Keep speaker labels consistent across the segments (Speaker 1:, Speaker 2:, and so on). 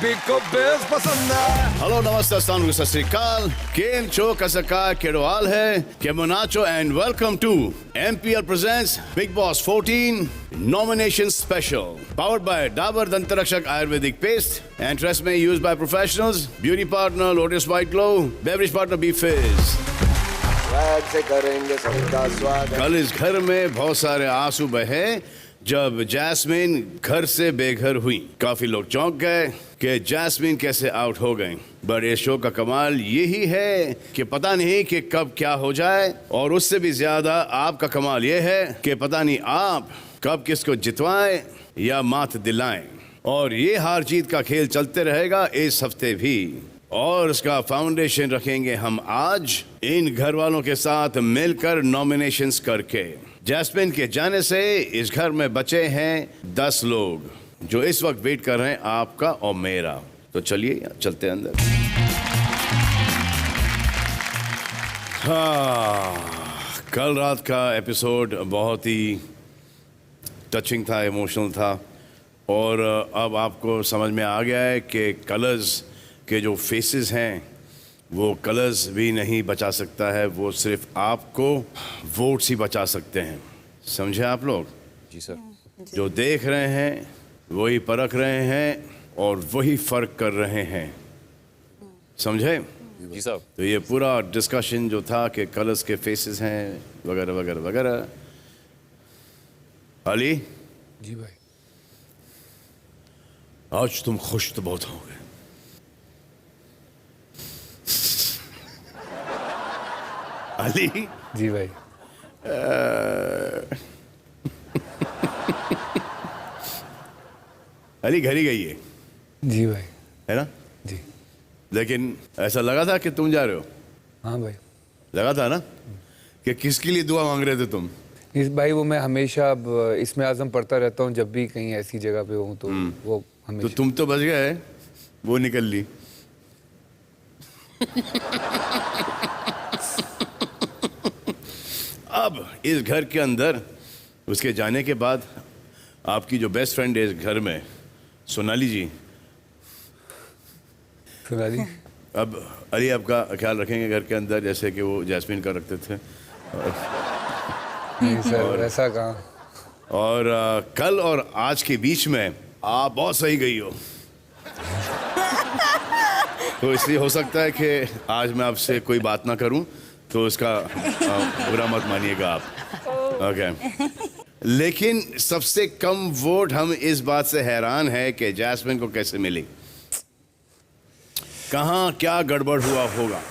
Speaker 1: Beat को base पसंद है।
Speaker 2: हेलो नमस्ते अस्सलाम सत श्री अकाल केम छो कसका केड़ो हाल है केमो नाचो and welcome to MPL presents Big Boss 14 nomination special powered by Dabur Dantarakshak Ayurvedic Paste and Tresemme used by professionals, beauty partner Lotus White Glow, beverage partner B-Fizz।
Speaker 3: से करेंगे सबका स्वागत।
Speaker 2: कल इस घर में बहुत सारे आंसू बहे जब जैस्मिन घर से बेघर हुई। काफी लोग चौंक गए कि जैस्मिन कैसे आउट हो गई। बट इस शो का कमाल यही है कि पता नहीं कि कब क्या हो जाए, और उससे भी ज्यादा आपका कमाल ये है कि पता नहीं आप कब किसको जितवाएं या मात दिलाएं। और ये हार जीत का खेल चलते रहेगा इस हफ्ते भी, और उसका फाउंडेशन रखेंगे हम आज इन घर वालों के साथ मिलकर नॉमिनेशंस करके। जैस्मिन के जाने से इस घर में बचे हैं 10 लोग जो इस वक्त वेट कर रहे हैं आपका और मेरा। तो चलिए चलते हैं अंदर। हाँ, कल रात का एपिसोड बहुत ही टचिंग था, इमोशनल था, और अब आपको समझ में आ गया है कि कलर्स के जो फेसेस हैं वो कलर्स भी नहीं बचा सकता है, वो सिर्फ आपको वोट्स ही बचा सकते हैं। समझे आप लोग?
Speaker 3: जी सर।
Speaker 2: जो देख रहे हैं वही परख रहे हैं और वही फर्क कर रहे हैं। समझे?
Speaker 3: जी साहब।
Speaker 2: तो ये पूरा डिस्कशन जो था कि कलर्स के फेसेस हैं वगैरह वगैरह वगैरह। अली
Speaker 1: जी भाई।
Speaker 2: आज तुम खुश तो बहुत होगे। अली
Speaker 1: जी भाई।
Speaker 2: अली घर ही गई है।
Speaker 1: जी भाई।
Speaker 2: है ना?
Speaker 1: जी।
Speaker 2: लेकिन ऐसा लगा था कि तुम जा रहे हो।
Speaker 1: हाँ भाई।
Speaker 2: लगा था ना कि किसके लिए दुआ मांग रहे थे तुम?
Speaker 1: इस भाई वो मैं हमेशा अब इसमें आज़म पढ़ता रहता हूँ जब भी कहीं ऐसी जगह पे हूँ, तो वो
Speaker 2: तो
Speaker 1: हमेशा।
Speaker 2: तुम तो बच गए, वो निकल ली। अब इस घर के अंदर उसके जाने के बाद आपकी जो बेस्ट फ्रेंड है इस घर में, सोनाली जी,
Speaker 1: सुना दी।
Speaker 2: अब अली आपका ख्याल रखेंगे घर के अंदर जैसे कि वो जैस्मिन का रखते थे।
Speaker 1: नहीं सर, ऐसा कहाँ।
Speaker 2: और कल और आज के बीच में आप बहुत सही गई हो। तो इसलिए हो सकता है कि आज मैं आपसे कोई बात ना करूं, तो इसका बुरा मत मानिएगा आप। ओके। लेकिन सबसे कम वोट हम इस बात से हैरान है कि जैस्मिन को कैसे मिली, कहाँ क्या गड़बड़ हुआ होगा।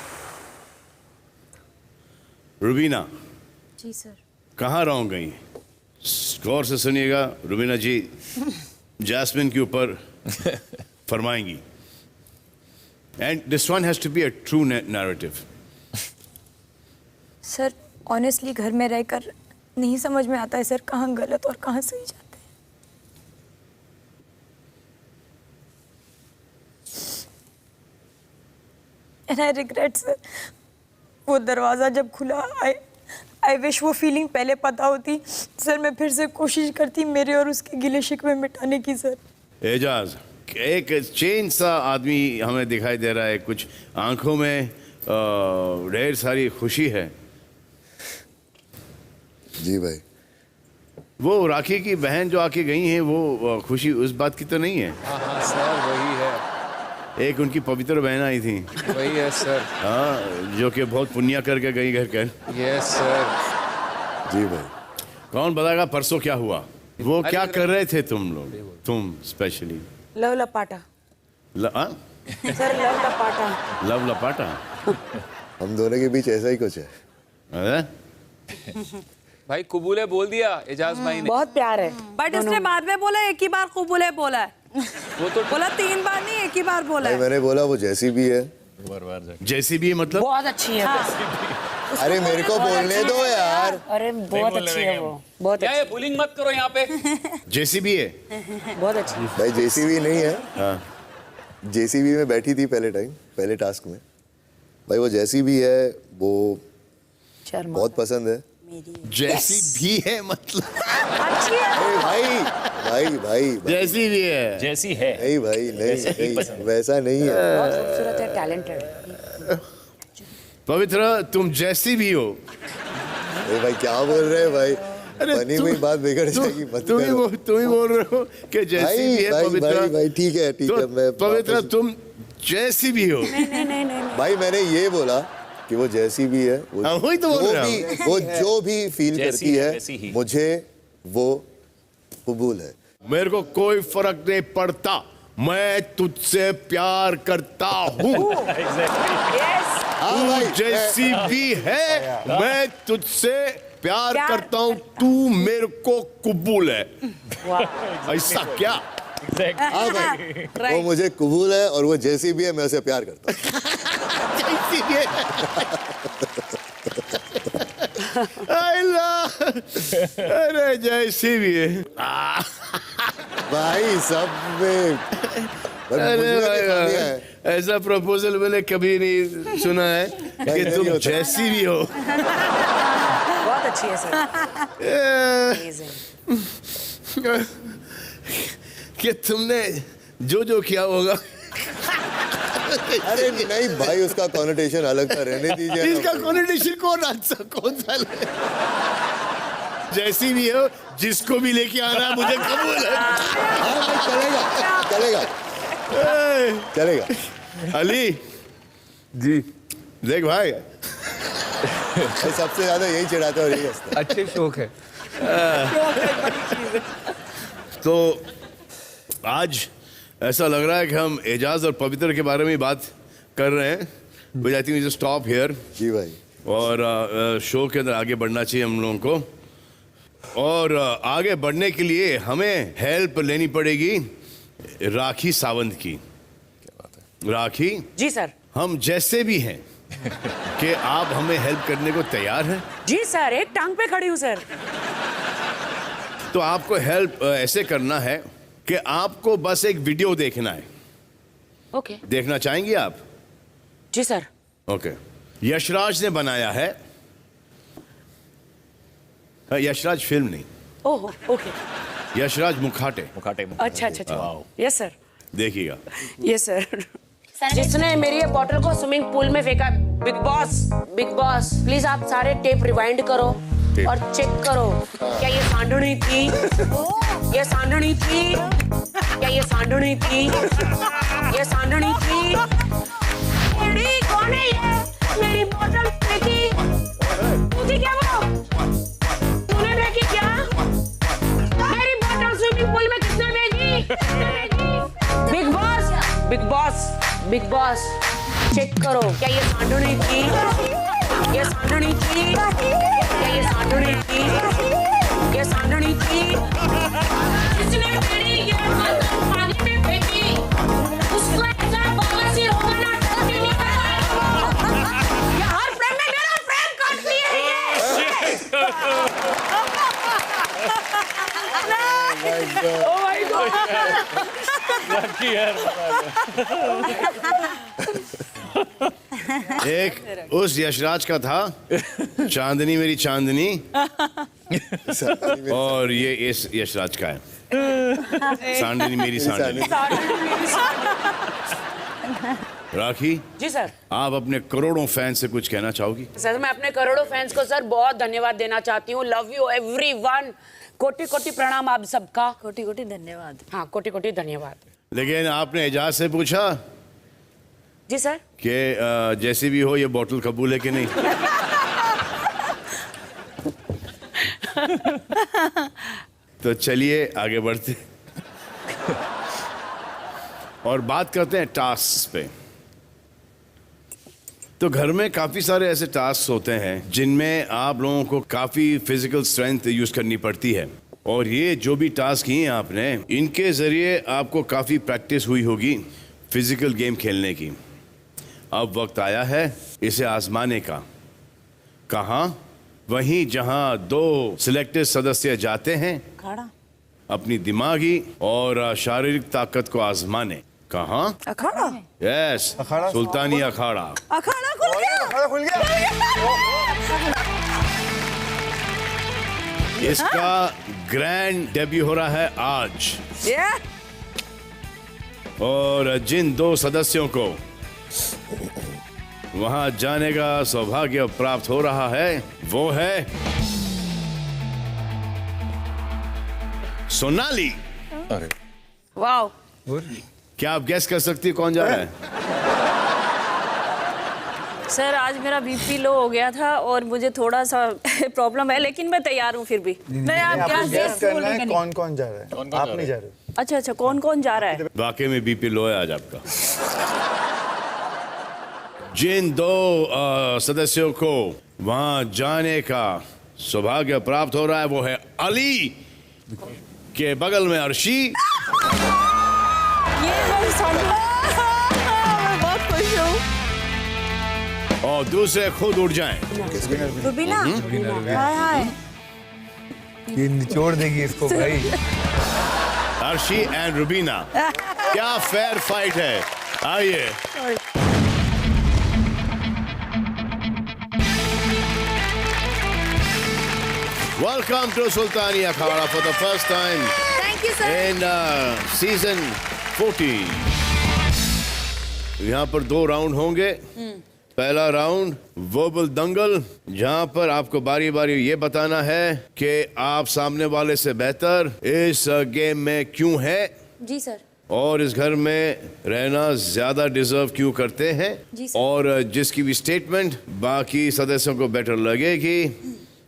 Speaker 2: रुबीना
Speaker 4: जी सर।
Speaker 2: कहाँ रॉन्ग गई? गौर से सुनिएगा, रुबीना जी जैस्मिन के ऊपर फरमाएंगी। And this one has to be a true narrative.
Speaker 4: Sir honestly घर में रहकर नहीं समझ में आता है सर, कहाँ गलत और कहाँ सही जाते हैं। एंड आई रिग्रेट सर, वो दरवाज़ा जब खुला, आई विश वो फीलिंग पहले पता होती सर। मैं फिर से कोशिश करती मेरे और उसके गिले शिकवे मिटाने की सर।
Speaker 2: एजाज, एक चेंज सा आदमी हमें दिखाई दे रहा है, कुछ आंखों में ढेर सारी खुशी है।
Speaker 3: जी भाई।
Speaker 2: वो राखी की बहन जो आके गई हैं, वो खुशी उस बात की तो नहीं है?
Speaker 1: हाँ सर, वही है।
Speaker 2: एक उनकी पवित्र बहन आई थी।
Speaker 1: वही है सर।
Speaker 2: हाँ, जो कि बहुत पुण्य करके गई घर के।
Speaker 1: Yes sir.
Speaker 3: जी भाई।
Speaker 2: कौन बताएगा परसों क्या हुआ? वो क्या कर रहे थे तुम लोग? तुम स्पेशली
Speaker 4: लव लपाटा सर, लव लपाटा।
Speaker 2: लव लपाटा?
Speaker 3: हम दोनों के बीच ऐसा ही कुछ है।
Speaker 2: अरे?
Speaker 5: भाई कुबूले बोल दिया एजाज भाई ने।
Speaker 6: बहुत प्यार है,
Speaker 7: बट इसने बाद में बोला, एक ही बार कुबूले बोला है।
Speaker 5: वो तो
Speaker 7: बोला 3 बार नहीं, एक ही बार बोला
Speaker 3: भाई
Speaker 7: है।
Speaker 3: मैंने बोला वो जैसी भी है।
Speaker 2: जैसी भी मतलब?
Speaker 6: बहुत अच्छी है।
Speaker 3: अरे मेरे को बोलने दो यार।
Speaker 6: अरे बहुत अच्छी है वो, बहुत
Speaker 5: क्या ये बुलिंग मत करो यहाँ पे।
Speaker 2: जैसी भी है?
Speaker 6: बहुत अच्छी।
Speaker 3: भाई जेसीबी नहीं है।
Speaker 2: हाँ।
Speaker 3: जेसीबी में बैठी थी पहले टास्क में। भाई वो जैसी भी है, वो
Speaker 6: शर्मा
Speaker 3: बहुत पसंद है।
Speaker 2: जैसी भी है मतलब?
Speaker 6: अच्छी है।
Speaker 3: अरे भाई भाई भाई भाई
Speaker 2: जैसी भी है।
Speaker 5: जैसी है।
Speaker 3: नहीं भाई नहीं वैसा नहीं है।
Speaker 6: बहुत खूबसूरत है, टैलेंटेड।
Speaker 2: पवित्र तुम जैसी भी हो।
Speaker 3: अरे भाई क्या बोल रहे हैं भाई? बनी हुई बात बिगड़ जाएगी, मत करो।
Speaker 2: तुम ही बोल रहे हो कि जैसी
Speaker 3: भाई,
Speaker 2: भी है
Speaker 3: भाई,
Speaker 2: पवित्र।
Speaker 3: भाई, भाई, ठीक है मैं
Speaker 2: पवित्र
Speaker 3: वापस-
Speaker 2: तुम जैसी भी हो।
Speaker 6: नहीं।
Speaker 3: भाई मैंने ये बोला कि वो जैसी भी है,
Speaker 2: हाँ, वही तो बोल रहा हूँ।
Speaker 3: वो जो भी फील
Speaker 5: जैसी
Speaker 3: करती
Speaker 5: है, वैसी ही।
Speaker 3: है मुझे वो कबूल है।
Speaker 2: मेरे को कोई फर्क नहीं पड़ता, मैं तुझसे प्यार करता हूँ।
Speaker 3: हाँ भाई,
Speaker 2: तू जैसी भी है मैं तुझसे प्यार करता हूँ, तू मेरे को कबूल है। ऐसा क्या?
Speaker 3: हाँ भाई वो मुझे कबूल है और वो जैसी भी है मैं उसे प्यार करता हूँ।
Speaker 2: जैसी भी है। अरे जैसी भी है।
Speaker 3: भाई सब में
Speaker 2: अरे
Speaker 3: मुझे
Speaker 2: भाई,
Speaker 3: खामियां हैं।
Speaker 2: ऐसा प्रपोजल मैंने कभी नहीं सुना है कि
Speaker 3: नहीं
Speaker 2: तुम
Speaker 3: होता।
Speaker 2: जैसी भी हो।
Speaker 6: बहुत अच्छी है सर। Amazing.
Speaker 2: कि तुमने जो जो किया होगा।
Speaker 3: अरे नहीं भाई उसका कॉनोटेशन अलग था, रहने दीजिए ना
Speaker 2: इसका
Speaker 3: भाई।
Speaker 2: कॉन्वर्सेशन कौन सा जैसी भी हो, जिसको भी लेके आना है मुझे कबूल है।
Speaker 3: हाँ भाई चलेगा चलेगा।
Speaker 2: अली
Speaker 1: जी
Speaker 2: देख भाई,
Speaker 3: भाई सबसे ज्यादा यही चिढ़ाते और यही हंसते।
Speaker 1: अच्छे शौक है।
Speaker 2: तो आज ऐसा लग रहा है कि हम एजाज और पवित्र के बारे में बात कर रहे हैं। But I think we just stop here
Speaker 3: जी भाई
Speaker 2: और शो के अंदर आगे बढ़ना चाहिए हम लोगों को। और आगे बढ़ने के लिए हमें हेल्प लेनी पड़ेगी राखी सावंत की। राखी
Speaker 6: जी सर।
Speaker 2: हम जैसे भी हैं कि आप हमें हेल्प करने को तैयार हैं।
Speaker 6: जी सर, एक टांग पे खड़ी हूँ सर।
Speaker 2: तो आपको हेल्प ऐसे करना है कि आपको बस एक वीडियो देखना है।
Speaker 6: ओके।
Speaker 2: देखना चाहेंगे आप?
Speaker 6: जी सर।
Speaker 2: ओके। यशराज ने बनाया है। यशराज फिल्म नहीं,
Speaker 6: ओह ओके।
Speaker 2: यशराज मुखाटे।
Speaker 5: मुखाटे में।
Speaker 6: अच्छा। Yes sir.
Speaker 2: देखिएगा।
Speaker 6: Yes sir. जिसने मेरी ये बॉटल को स्विमिंग पूल में फेंका, बिग बॉस प्लीज आप सारे टेप रिवाइंड करो और चेक करो, क्या ये सांडनी थी? ये सांडनी थी? क्या ये सांडनी थी? ये सांडनी थी? मेरी कौन है ये? मेरी बॉटल फेंकी? तू थी क्या वो? तूने फेंकी क्या? मेरी बॉटल स्विमिंग पूल में किसने भेजी? बिग बॉस चेक करो, क्या ये सांडनी थी? ये सांडनी थी? क्या ये सांडनी थी? ये सांडनी थी? जिसने मेरी ये बॉटल पानी में फेंकी, उसको ऐसा बवासीर होगा ना, टट्टी निकल। ये हर फ्रेम में मेरा फ्रेम काटती है ये। Oh my God.
Speaker 2: एक उस यशराज का था, चांदनी मेरी चांदनी, और ये इस यशराज का है, सांडनी मेरी सांडनी। राखी
Speaker 6: जी सर।
Speaker 2: आप अपने करोड़ों फैन से कुछ कहना चाहोगी?
Speaker 6: सर मैं अपने करोड़ों फैंस को सर बहुत धन्यवाद देना चाहती हूँ। Love you everyone. कोटि कोटि प्रणाम आप सबका।
Speaker 4: कोटि कोटि धन्यवाद।
Speaker 6: हाँ, कोटि कोटि धन्यवाद।
Speaker 2: लेकिन आपने एजाज से पूछा
Speaker 6: जी सर।
Speaker 2: कि जैसे भी हो ये बोतल कबूल है कि नहीं? तो चलिए आगे बढ़ते और बात करते हैं टास्क पे। तो घर में काफ़ी सारे ऐसे टास्क होते हैं जिनमें आप लोगों को काफ़ी फिजिकल स्ट्रेंथ यूज़ करनी पड़ती है, और ये जो भी टास्क किए हैं आपने, इनके ज़रिए आपको काफ़ी प्रैक्टिस हुई होगी फिजिकल गेम खेलने की। अब वक्त आया है इसे आजमाने का। कहाँ? वहीं जहां दो सिलेक्टेड सदस्य जाते हैं
Speaker 4: अखाड़ा।
Speaker 3: अपनी दिमागी और शारीरिक ताकत को आजमाने। कहाँ?
Speaker 7: अखाड़ा
Speaker 3: यस, सुल्तानी अखाड़ा।
Speaker 7: अखाड़ा खुल गया।
Speaker 8: अखाड़ा खुल गया।
Speaker 2: इसका ग्रैंड डेब्यू हो रहा है आज,
Speaker 7: ये
Speaker 2: और जिन 2 सदस्यों को वहां जाने का सौभाग्य प्राप्त हो रहा है वो है सोनाली।
Speaker 7: वाओ।
Speaker 2: क्या आप गेस कर सकती है कौन जा रहा है?
Speaker 8: सर आज मेरा बीपी लो हो गया था और मुझे थोड़ा सा प्रॉब्लम है, लेकिन मैं तैयार हूँ फिर भी।
Speaker 7: नहीं आप क्या
Speaker 9: गेस करना है कौन कौन जा रहा है, आप नहीं जा रहे।
Speaker 8: अच्छा अच्छा, कौन कौन जा रहा है?
Speaker 2: वाकई में बीपी लो है आज आपका। जिन 2 सदस्यों को वहां जाने का सौभाग्य प्राप्त हो रहा है वो है अली के बगल में अर्शी,
Speaker 8: ये मैं बहुत खुश हूँ।
Speaker 2: और दूसरे खुद उड़ जाएं।
Speaker 4: रुबीना हाय हाय।
Speaker 1: ये निचोड़ देगी इसको भाई।
Speaker 2: अर्शी एंड रुबीना, क्या फेयर फाइट है। आइए welcome to Sultani Akhada for the first time
Speaker 7: thank you sir.
Speaker 2: In season 14। यहाँ पर 2 राउंड होंगे। पहला राउंड वर्बल दंगल, जहां पर आपको बारी बारी ये बताना है कि आप सामने वाले से बेहतर इस गेम में क्यों है
Speaker 8: जी सर।
Speaker 2: और इस घर में रहना ज्यादा डिजर्व क्यों करते हैं,
Speaker 8: जी सर।
Speaker 2: और जिसकी भी स्टेटमेंट बाकी सदस्यों को बेटर लगेगी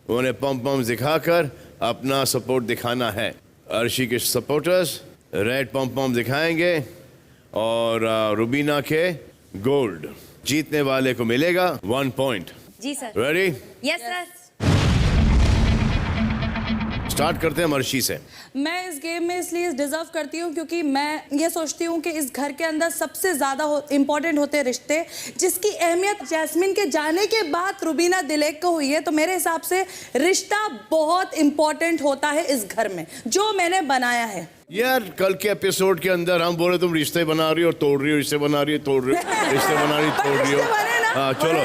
Speaker 2: उन्हें पंप पंप दिखाकर अपना सपोर्ट दिखाना है। अर्शी के सपोर्टर्स रेड पंप पंप दिखाएंगे और रुबीना के गोल्ड। जीतने वाले को मिलेगा 1 पॉइंट।
Speaker 8: जी sir.
Speaker 2: Ready?
Speaker 8: Yes sir.
Speaker 2: Start करते हैं अर्शी से।
Speaker 7: मैं इस गेम में इसलिए डिजर्व करती हूँ क्योंकि मैं ये सोचती हूँ कि इस घर के अंदर सबसे ज़्यादा इम्पोर्टेंट होते हैं रिश्ते, जिसकी अहमियत जैस्मिन के जाने के बाद रुबीना दिलेक को हुई है। तो मेरे हिसाब से रिश्ता बहुत इम्पोर्टेंट होता है इस घर में, जो मैंने बनाया है।
Speaker 2: यार कल के एपिसोड के अंदर हम बोले तुम रिश्ते बना रही हो तोड़ रही हो, रिश्ते बना रही हो तोड़ रही हो, रिश्ते बना रही हो तोड़ रही हो। हाँ चलो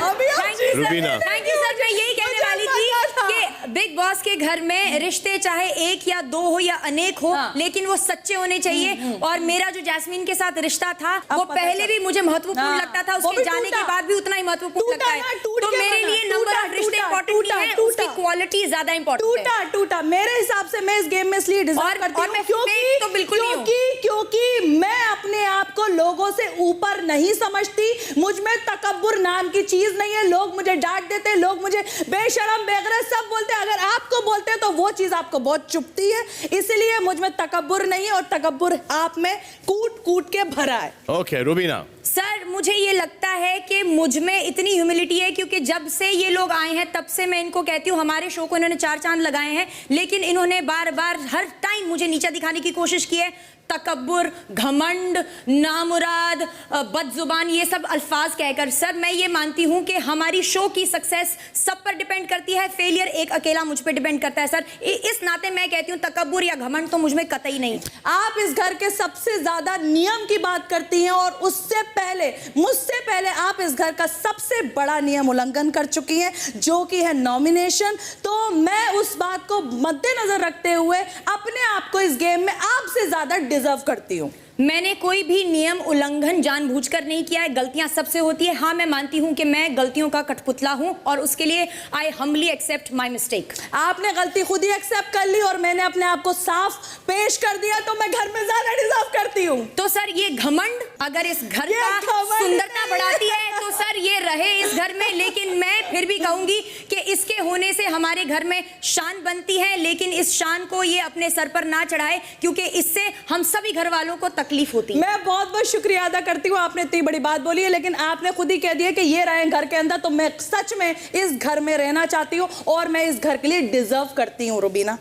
Speaker 2: रुबीना।
Speaker 10: Thank you sir. मैं यही कहने वाली थी कि बिग बॉस के घर में रिश्ते चाहे 1 या 2 हो या अनेक हो, लेकिन वो सच्चे होने चाहिए। और मेरा जो जैस्मीन के साथ रिश्ता था वो पहले भी मुझे महत्वपूर्ण लगता था, उसके जाने के बाद भी उतना ही महत्वपूर्ण लगता है। तो मेरे लिए नंबर ऑफ रिश्ते इंपॉर्टेंट नहीं है, उसकी क्वालिटी ज्यादा इंपॉर्टेंट है।
Speaker 7: टूटा मेरे हिसाब से मैं इस गेम में इसलिए डिजर्व करती हूँ
Speaker 10: तो बिल्कुल नहीं हूँ।
Speaker 7: क्योंकि मैं अपने आप को लोगों से ऊपर नहीं समझती। मुझ में तकब्बुर नाम की चीज नहीं है। लोग मुझे डांट देते, लोग मुझे बेशरम बेगैरत सब बोलते हैं। अगर आपको बोलते हैं तो वो चीज आपको बहुत चुभती है, इसलिए मुझ में तकब्बुर नहीं है और तकब्बुर आप में कूट कूट के भरा है।
Speaker 2: ओके रुबीना।
Speaker 10: सर मुझे ये लगता है कि मुझ में इतनी ह्यूमिलिटी है क्योंकि जब से ये लोग आए हैं तब से मैं इनको कहती हूँ, हमारे शो को इन्होंने 4 चांद लगाए हैं, लेकिन इन्होंने बार बार हर टाइम मुझे नीचा दिखाने की कोशिश की है। तकब्बुर, घमंड, नामुराद, बदजुबान, ये सब अल्फाज कहकर। सर मैं ये मानती हूँ कि हमारी शो की सक्सेस सब पर डिपेंड करती है, फेलियर एक अकेला मुझ पर डिपेंड करता है। सर इस नाते मैं कहती हूँ तकब्बुर या घमंड तो मुझ में कतई नहीं।
Speaker 7: आप इस घर के सबसे ज्यादा नियम की बात करती हैं और उससे पहले, मुझसे पहले आप इस घर का सबसे बड़ा नियम उल्लंघन कर चुकी हैं, जो कि है नॉमिनेशन। तो मैं उस बात को मद्देनजर रखते हुए अपने आप को इस गेम में आपसे ज्यादा डिजर्व करती हूँ।
Speaker 10: मैंने कोई भी नियम उल्लंघन जानबूझकर नहीं किया है, गलतियां सबसे होती है। हाँ मैं मानती हूं कि मैं गलतियों का कठपुतला हूं और उसके लिए I humbly accept my mistake.
Speaker 7: आपने गलती खुद ही एक्सेप्ट कर ली और मैंने अपने आप को साफ पेश कर दिया, तो मैं घर में ज्यादा डिजर्व करती हूं।
Speaker 10: तो सर ये घमंड अगर इस घर का सुंदरता बढ़ाती है तो सर ये रहे इस घर में, लेकिन मैं फिर भी कहूंगी कि इसके होने से हमारे घर में शान बनती है, लेकिन इस शान को ये अपने सर पर ना चढ़ाए क्योंकि इससे हम सभी घर वालों को तकलीफ होती है।
Speaker 7: मैं बहुत बहुत शुक्रिया अदा करती हूँ, आपने इतनी बड़ी बात बोली है, लेकिन आपने खुद ही कह दिया कि ये रहे घर के अंदर, तो मैं सच में इस घर में रहना चाहती हूँ और मैं इस घर के लिए डिजर्व करती हूँ। रुबीना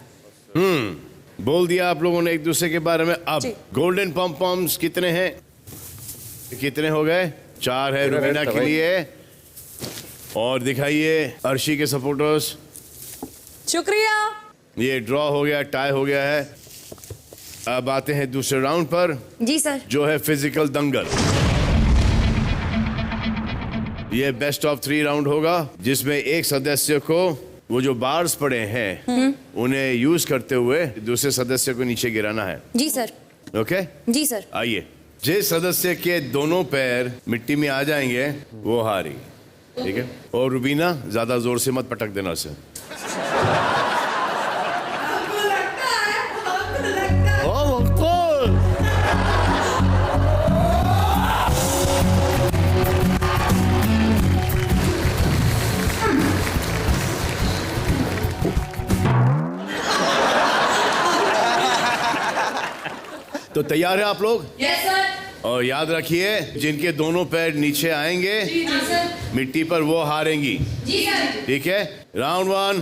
Speaker 2: बोल दिया आप लोगों ने एक दूसरे के बारे में। अब गोल्डन पम पम्स कितने हैं, कितने हो गए? 4 है रुबीना के लिए। और दिखाइए अर्शी के सपोर्टर्स।
Speaker 7: शुक्रिया।
Speaker 2: ये ड्रॉ हो गया, टाई हो गया है। अब आते हैं दूसरे राउंड पर।
Speaker 10: जी सर।
Speaker 2: जो है फिजिकल दंगल। ये बेस्ट ऑफ 3 राउंड होगा जिसमें एक सदस्य को वो जो बार्स पड़े हैं उन्हें यूज करते हुए दूसरे सदस्य को नीचे गिराना है।
Speaker 10: जी सर।
Speaker 2: ओके
Speaker 10: जी सर।
Speaker 2: आइए, जिस सदस्य के दोनों पैर मिट्टी में आ जाएंगे वो हारी, ठीक है? और रुबीना ज्यादा जोर से मत पटक देना उसे। तो तैयार है आप लोग?
Speaker 10: Yes sir.
Speaker 2: और याद रखिए, जिनके दोनों पैर नीचे आएंगे मिट्टी पर वो हारेंगी।
Speaker 10: जी सर।
Speaker 2: ठीक है, राउंड 1।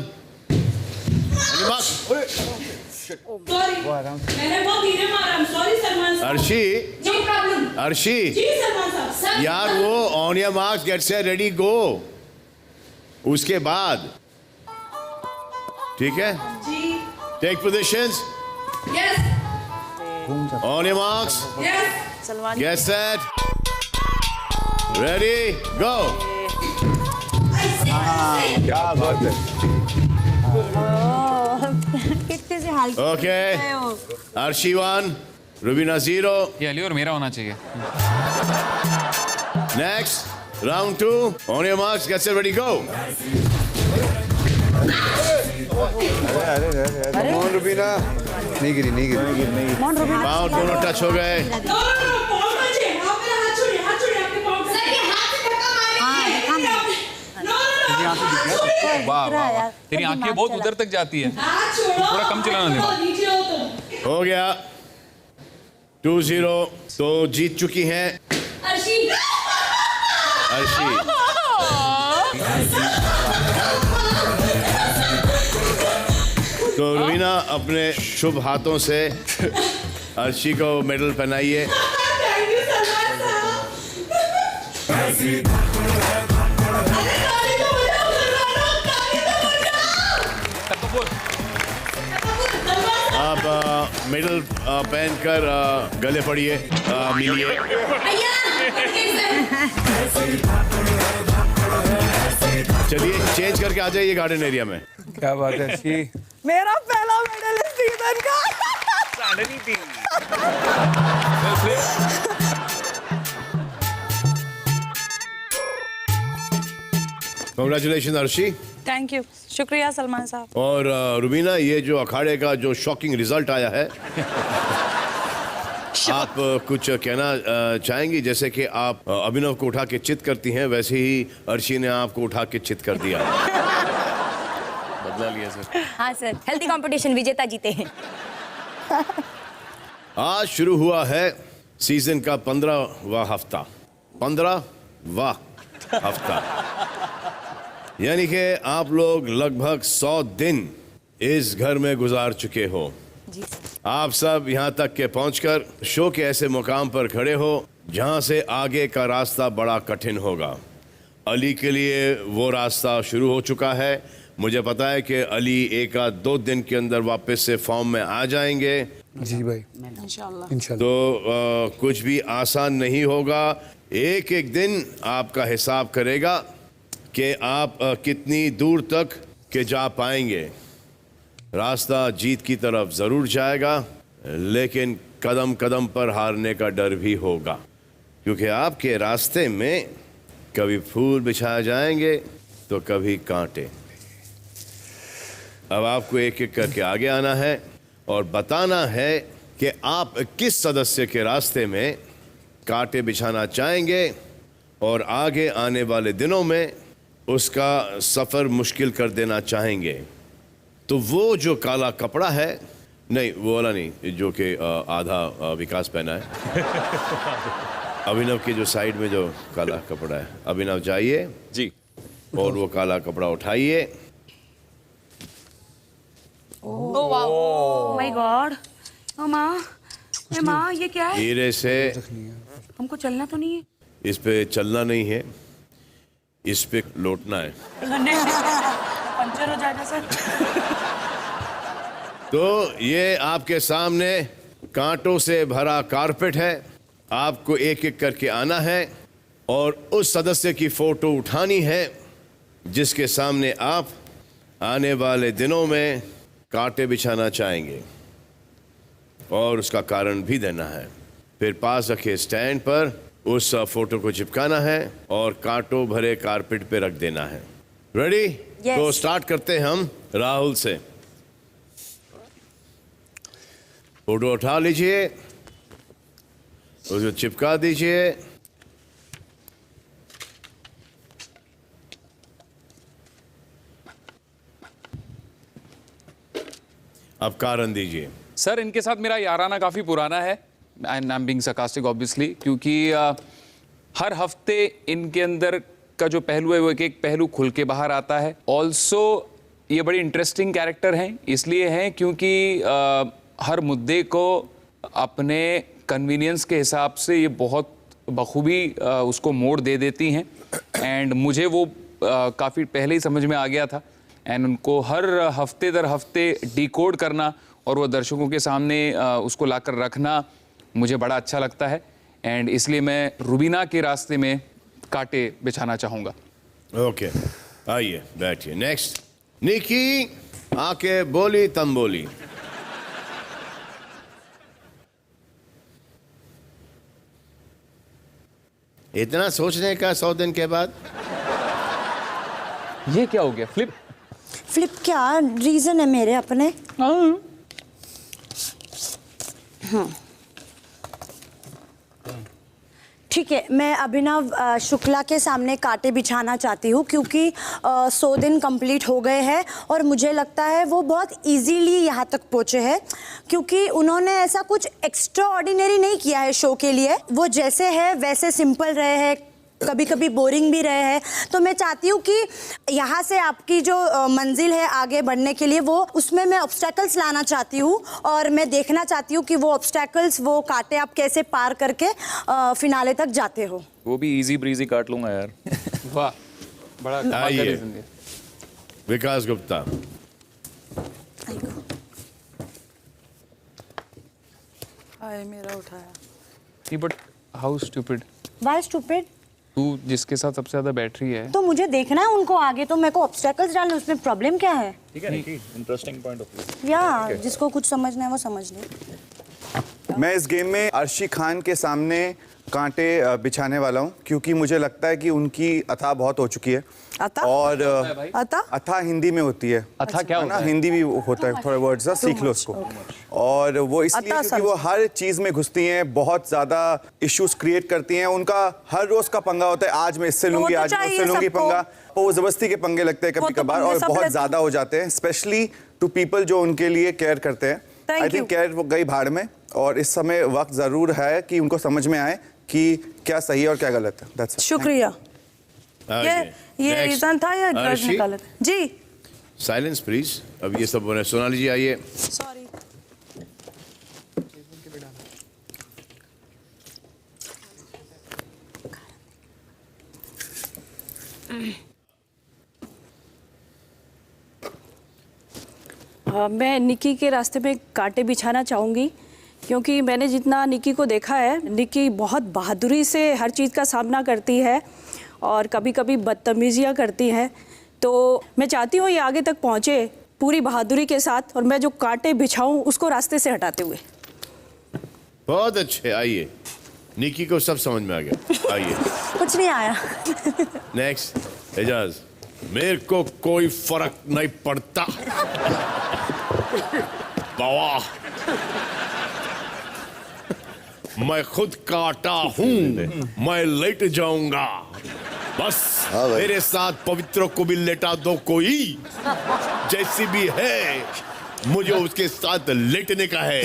Speaker 7: सॉरी मैंने बहुत धीरे मारा, सॉरी सलमान साहब।
Speaker 2: Arshi,
Speaker 10: no problem.
Speaker 2: अर्शी,
Speaker 7: जी सलमान साहब।
Speaker 2: यार वो on your marks get set ready go, उसके बाद ठीक है?
Speaker 7: जी।
Speaker 2: Take positions.
Speaker 10: Yes.
Speaker 2: On your marks
Speaker 7: yes.
Speaker 8: Salman
Speaker 2: get set ready go.
Speaker 3: क्या बात है।
Speaker 10: कितने से हाल
Speaker 2: ओके, अर्शी 1, रुबीना 0।
Speaker 5: ये अली और मेरा होना चाहिए।
Speaker 2: Next round 2, on your marks get set ready go.
Speaker 3: Come on Rubina. नहीं गिरी, नहीं गिरी।
Speaker 2: पाँव दोनों टच हो गए।
Speaker 7: नो नो नो, पाँव मत छे, आप मेरा हाथ छोड़िए, हाथ छोड़िए, आपके पाँव। सर ये हाथ से धक्का मारेंगे। नो नो नो,
Speaker 5: वाह वाह वाह, तेरी आंखें बहुत उधर तक जाती है।
Speaker 7: हाथ छोड़ो।
Speaker 5: थोड़ा कम चलाना दिमाग।
Speaker 7: नीचे हो तुम।
Speaker 2: हो गया 2-0, तो जीत चुकी हैं
Speaker 7: अर्शी।
Speaker 2: अर्शी। तो रुबीना अपने शुभ हाथों से अर्शी को मेडल पहनाइए।
Speaker 7: थैंक यू सलमान साहब। अरे ताली तो बजाओ सलमान, ताली तो बजाओ।
Speaker 2: आप मेडल पहनकर गले पड़िए, मिलिए। चलिए चेंज करके आ जाइए गार्डन एरिया में।
Speaker 1: क्या बात है अर्शी।
Speaker 7: मेरा पहला मेडल इस सीजन का।
Speaker 2: कांग्रेचुलेशन अर्शी।
Speaker 8: थैंक यू, शुक्रिया सलमान साहब।
Speaker 2: और रुबीना, ये जो अखाड़े का जो शॉकिंग रिजल्ट आया है, आप कुछ कहना चाहेंगी? जैसे कि आप अभिनव को उठा के चित करती हैं, वैसे ही अर्शी ने आपको उठा के चित कर दिया। बदला लिया सर।
Speaker 10: हाँ सर, हेल्दी कंपटीशन, विजेता जीते हैं।
Speaker 2: आज शुरू हुआ है सीजन का 15वां हफ्ता। 15वां हफ्ता यानी कि आप लोग लगभग 100 दिन इस घर में गुजार चुके हो। आप सब यहाँ तक के पहुंचकर शो के ऐसे मुकाम पर खड़े हो जहाँ से आगे का रास्ता बड़ा कठिन होगा। अली के लिए वो रास्ता शुरू हो चुका है। मुझे पता है कि अली 1-2 दिन के अंदर वापस से फॉर्म में आ जाएंगे।
Speaker 1: जी भाई, इंशाल्लाह।
Speaker 2: तो कुछ भी आसान नहीं होगा। एक एक दिन आपका हिसाब करेगा कि आप कितनी दूर तक के जा पाएंगे। रास्ता जीत की तरफ ज़रूर जाएगा, लेकिन कदम कदम पर हारने का डर भी होगा, क्योंकि आपके रास्ते में कभी फूल बिछाए जाएंगे तो कभी कांटे। अब आपको एक एक करके आगे आना है और बताना है कि आप किस सदस्य के रास्ते में कांटे बिछाना चाहेंगे और आगे आने वाले दिनों में उसका सफ़र मुश्किल कर देना चाहेंगे। तो वो जो काला कपड़ा है, नहीं वो वाला नहीं, जो कि आधा विकास पहना है, अभिनव के जो साइड में जो काला कपड़ा है, अभिनव जाइए
Speaker 5: जी
Speaker 2: और वो काला कपड़ा उठाइए।
Speaker 10: Oh my God. माँ ये क्या है?
Speaker 2: धीरे से,
Speaker 10: हमको चलना तो नहीं है?
Speaker 2: इस पे चलना नहीं है, इस पे लौटना है।
Speaker 8: पंचर हो जाएगा सर।
Speaker 2: तो ये आपके सामने कांटों से भरा कारपेट है। आपको एक एक करके आना है और उस सदस्य की फोटो उठानी है जिसके सामने आप आने वाले दिनों में कांटे बिछाना चाहेंगे और उसका कारण भी देना है। फिर पास रखे स्टैंड पर उस फोटो को चिपकाना है और कांटों भरे कारपेट पे रख देना है। रेडी?
Speaker 10: Yes.
Speaker 2: तो स्टार्ट करते हैं हम राहुल से। फोटो उठा लीजिए, उसको चिपका दीजिए। अब कारण दीजिए।
Speaker 5: सर इनके साथ मेरा याराना काफ़ी पुराना है, and I am being sarcastic obviously, क्योंकि हर हफ्ते इनके अंदर का जो पहलू है वो एक पहलू खुल के बाहर आता है। ऑल्सो ये बड़ी इंटरेस्टिंग कैरेक्टर हैं, इसलिए हैं क्योंकि हर मुद्दे को अपने कन्वीनियंस के हिसाब से ये बहुत बखूबी उसको मोड़ दे देती हैं। एंड मुझे वो काफ़ी पहले ही समझ में आ गया था, एंड उनको हर हफ्ते दर हफ्ते डिकोड करना और वो दर्शकों के सामने उसको लाकर रखना मुझे बड़ा अच्छा लगता है। एंड इसलिए मैं रुबीना के रास्ते में कांटे बिछाना चाहूँगा।
Speaker 2: ओके, आइए बैठिए। नेक्स्ट निकी, आके बोली तम बोली। इतना सोचने का 100 दिन के बाद?
Speaker 5: ये क्या हो गया? फ्लिप
Speaker 10: क्या रीजन है मेरे अपने? ठीक है, मैं अभिनव शुक्ला के सामने कांटे बिछाना चाहती हूँ क्योंकि 100 दिन कंप्लीट हो गए हैं और मुझे लगता है वो बहुत इजीली यहाँ तक पहुँचे हैं क्योंकि उन्होंने ऐसा कुछ एक्स्ट्रा ऑर्डिनरी नहीं किया है शो के लिए। वो जैसे है वैसे सिंपल रहे हैं, कभी कभी बोरिंग भी रहे हैं। तो मैं चाहती हूँ कि यहाँ से आपकी जो मंजिल है आगे बढ़ने के लिए वो उसमें मैं ऑब्स्टेकल्स लाना चाहती हूँ और मैं देखना चाहती हूँ कि वो ऑब्स्टेकल्स, वो कांटे आप कैसे पार करके फिनाले तक जाते हो।
Speaker 5: वो भी इजी ब्रीजी काट लूंगा यार। वाह, बड़ा कमाल का
Speaker 2: आइए
Speaker 5: रीजन दिया।
Speaker 2: विकास गुप्ता।
Speaker 7: मेरा उठाया।
Speaker 5: नहीं, but how stupid.
Speaker 10: Why stupid?
Speaker 5: तू जिसके साथ सबसे ज्यादा बैटरी है।
Speaker 10: तो मुझे देखना है उनको आगे, तो मेरे को ऑब्स्टेकल्स डालने, उसमें प्रॉब्लम क्या है?
Speaker 9: ठीक है निकी, इंटरेस्टिंग पॉइंट ऑफ व्यू।
Speaker 10: या जिसको कुछ समझना है वो समझ ले।
Speaker 9: मैं इस गेम में अर्शी खान के सामने कांटे बिछाने वाला हूँ क्योंकि मुझे लगता है कि उनकी अथा बहुत हो चुकी है।
Speaker 7: अथा?
Speaker 9: और
Speaker 7: अथा?
Speaker 9: अथा हिंदी में होती है।
Speaker 5: अथा क्या
Speaker 9: है ना,
Speaker 5: होता है?
Speaker 9: हिंदी भी होता है, थोड़े वर्ड्स सीख लो उसको। और वो इसलिए
Speaker 7: अथा
Speaker 9: क्योंकि वो हर चीज में घुसती हैं, बहुत ज्यादा इश्यूज क्रिएट करती हैं। उनका हर रोज का पंगा होता है, आज मैं इससे लूंगी, आज मैं उससे लूंगी पंगा। वो जबरदस्ती के पंगे लगते हैं कभी कभार और बहुत ज्यादा हो जाते हैं, स्पेशली टू पीपल जो उनके लिए केयर करते हैं। आई थिंक केयर वो गई भाड़ में और इस समय वक्त जरूर है कि उनको समझ में आए कि क्या सही है और क्या गलत है। That's it.
Speaker 7: शुक्रिया। ये रीजन था या गलत? जी
Speaker 2: साइलेंस प्लीज। अब ये सब सुना लीजिए। आइए।
Speaker 7: सॉरी।
Speaker 8: मैं निकी के रास्ते में कांटे बिछाना चाहूँगी क्योंकि मैंने जितना निकी को देखा है, निकी बहुत बहादुरी से हर चीज़ का सामना करती है और कभी कभी बदतमीजियाँ करती हैं। तो मैं चाहती हूँ ये आगे तक पहुँचे पूरी बहादुरी के साथ और मैं जो कांटे बिछाऊँ उसको रास्ते से हटाते हुए।
Speaker 2: बहुत अच्छे। आइए, निकी को सब समझ में आ गया। आइए।
Speaker 10: कुछ नहीं आया।
Speaker 2: नेक्स्ट एजाज। मेरे को कोई फर्क नहीं पड़ता बाबा, मैं खुद काटा हूँ, मैं लेट जाऊंगा बस।
Speaker 3: हाँ भाई।
Speaker 2: मेरे साथ पवित्र को भी लेटा दो, कोई जैसी भी है, मुझे उसके साथ लेटने का है।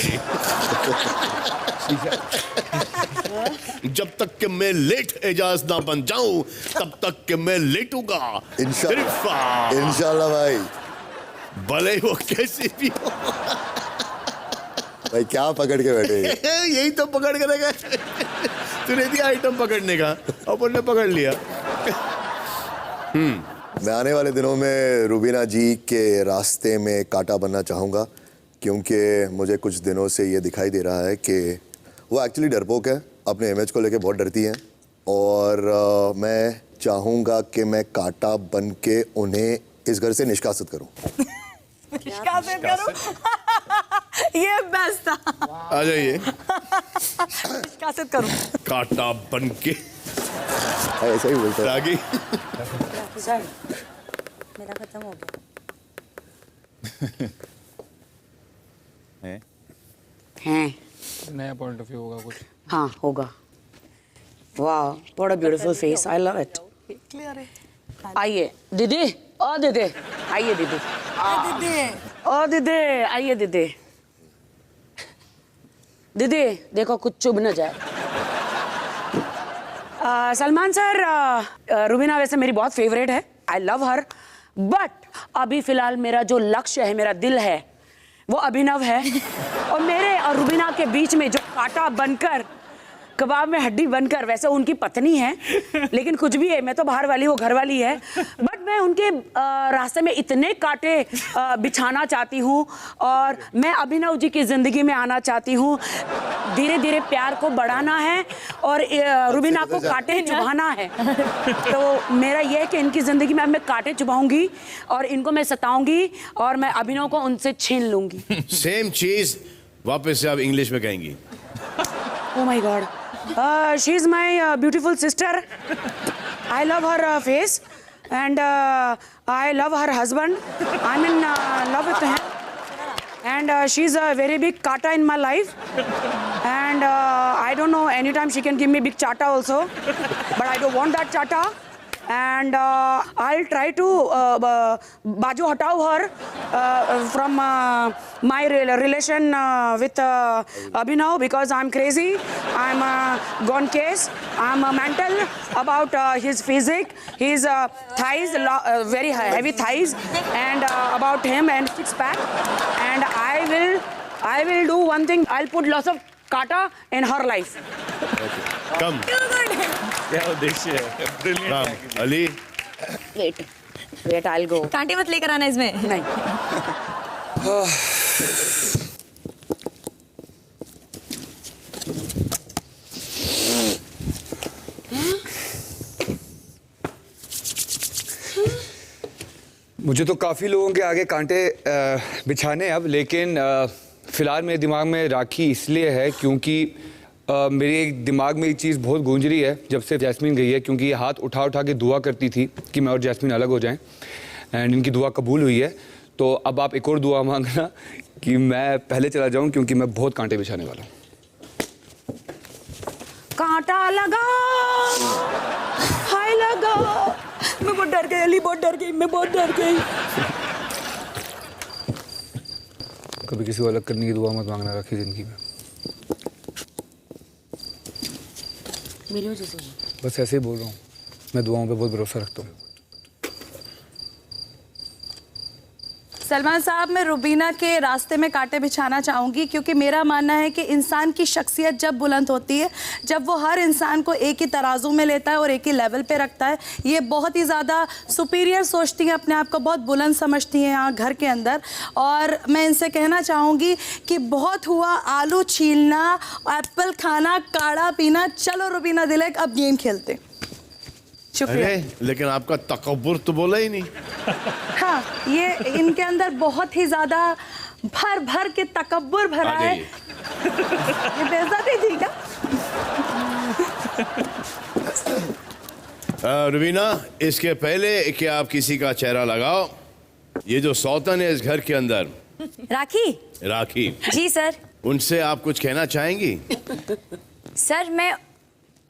Speaker 2: जब तक कि मैं लेट एजाज ना बन जाऊं तब तक कि मैं लेटूंगा।
Speaker 3: इंशाल्लाह भाई।
Speaker 2: भले वो कैसी भी हो।
Speaker 3: भाई क्या पकड़ के बैठे?
Speaker 2: यही तो पकड़ के रखा। तूने दिया आइटम पकड़ने का, अपन ने पकड़ लिया।
Speaker 3: मैं आने वाले दिनों में रुबीना जी के रास्ते में कांटा बनना चाहूँगा क्योंकि मुझे कुछ दिनों से ये दिखाई दे रहा है कि वो एक्चुअली डरपोक है, अपने इमेज को लेके बहुत डरती हैं और मैं चाहूँगा कि मैं कांटा बन के उन्हें इस घर से निष्कासित करूं।
Speaker 4: निष्कासित करूं? ये बेस्ट था।
Speaker 2: आ जाइए।
Speaker 4: निष्कासित करूं।
Speaker 2: कांटा बन के
Speaker 3: ऐसा ही बोलता है।
Speaker 2: रागी।
Speaker 10: सर मेरा खत्म हो गया हैं।
Speaker 5: नया पॉइंट ऑफ व्यू होगा कुछ।
Speaker 6: हाँ होगा। वाह what a beautiful face, I love it. आइए दीदी, ओ दीदी, आइए दीदी, ओ दीदी, आइए दीदी। दीदी देखो कुछ चुभ न जाए। सलमान सर, रुबीना वैसे मेरी बहुत फेवरेट है, आई लव हर, बट अभी फिलहाल मेरा जो लक्ष्य है, मेरा दिल है, वो अभिनव है। और मेरे और रुबीना के बीच में जो कांटा बनकर, कबाब में हड्डी बनकर, वैसे उनकी पत्नी है, लेकिन कुछ भी है, मैं तो बाहर वाली हूँ, घर वाली है, बट मैं उनके रास्ते में इतने कांटे बिछाना चाहती हूँ और मैं अभिनव जी की ज़िंदगी में आना चाहती हूँ। धीरे धीरे प्यार को बढ़ाना है और रुबीना को कांटे चुभाना है। तो मेरा यह है कि इनकी ज़िंदगी में अब मैं कांटे चुभाऊंगी और इनको मैं सताऊंगी और मैं अभिनव को उनसे छीन लूंगी।
Speaker 2: सेम चीज वापस से आप इंग्लिश में कहेंगी।
Speaker 6: Oh my God. She is my beautiful sister. I love her face and I love her husband. I'm in love with him. And she's a very big kata in my life. And I don't know, anytime she can give me big chata also. But I don't want that chata. And I'll try to bajo hatao her from my relation with Abhinav, because I'm crazy, I'm gone case, I'm mental about his physique, his thighs, very heavy thighs, and about him and six pack. And I will do one thing, I'll put lots of kata in her life.
Speaker 2: कम
Speaker 5: क्या उद्देश्य है?
Speaker 2: कम Ali.
Speaker 6: Wait, I'll go.
Speaker 10: कांटे मत लेकर आना इसमें।
Speaker 6: नहीं।
Speaker 1: मुझे तो काफ़ी लोगों के आगे कांटे बिछाने हैं अब, लेकिन फ़िलहाल मेरे दिमाग में राखी इसलिए है क्योंकि मेरे दिमाग में एक चीज़ बहुत गूंज रही है जब से जैस्मीन गई है, क्योंकि ये हाथ उठा उठा के दुआ करती थी कि मैं और जैस्मीन अलग हो जाएं, एंड इनकी दुआ कबूल हुई है। तो अब आप एक और दुआ मांगना कि मैं पहले चला जाऊं, क्योंकि मैं बहुत कांटे बिछाने वाला हूँ।
Speaker 6: कांटा लगा, हाय लगा।
Speaker 4: मैं बहुत डर गई अली, बहुत डर गई, मैं बहुत डर गई।
Speaker 1: कभी किसी को अलग करने की दुआ मत मांगना राखी ज़िंदगी में।
Speaker 6: मिलो जैसे
Speaker 1: बस ऐसे ही बोल रहा हूँ, मैं दुआओं पे बहुत भरोसा रखता हूँ।
Speaker 7: सलमान साहब, मैं रुबीना के रास्ते में कांटे बिछाना चाहूँगी, क्योंकि मेरा मानना है कि इंसान की शख्सियत जब बुलंद होती है, जब वो हर इंसान को एक ही तराजू में लेता है और एक ही लेवल पे रखता है, ये बहुत ही ज़्यादा सुपीरियर सोचती हैं, अपने आप को बहुत बुलंद समझती हैं यहाँ घर के अंदर। और मैं इनसे कहना चाहूँगी कि बहुत हुआ आलू छीलना, एप्पल खाना, काढ़ा पीना, चलो रुबीना दिलेक अब गेम खेलते। शुक्रिया।
Speaker 2: लेकिन आपका तकब्बुर तो बोला ही नहीं।
Speaker 7: हाँ, ये इनके अंदर बहुत ही ज्यादा भर भर के तकब्बुर भरा है। ये बेइज्जती थी क्या?
Speaker 2: रुबीना, इसके पहले कि आप किसी का चेहरा लगाओ, ये जो सौतन है इस घर के अंदर, राखी
Speaker 10: जी सर,
Speaker 2: उनसे आप कुछ कहना चाहेंगी?
Speaker 10: सर मैं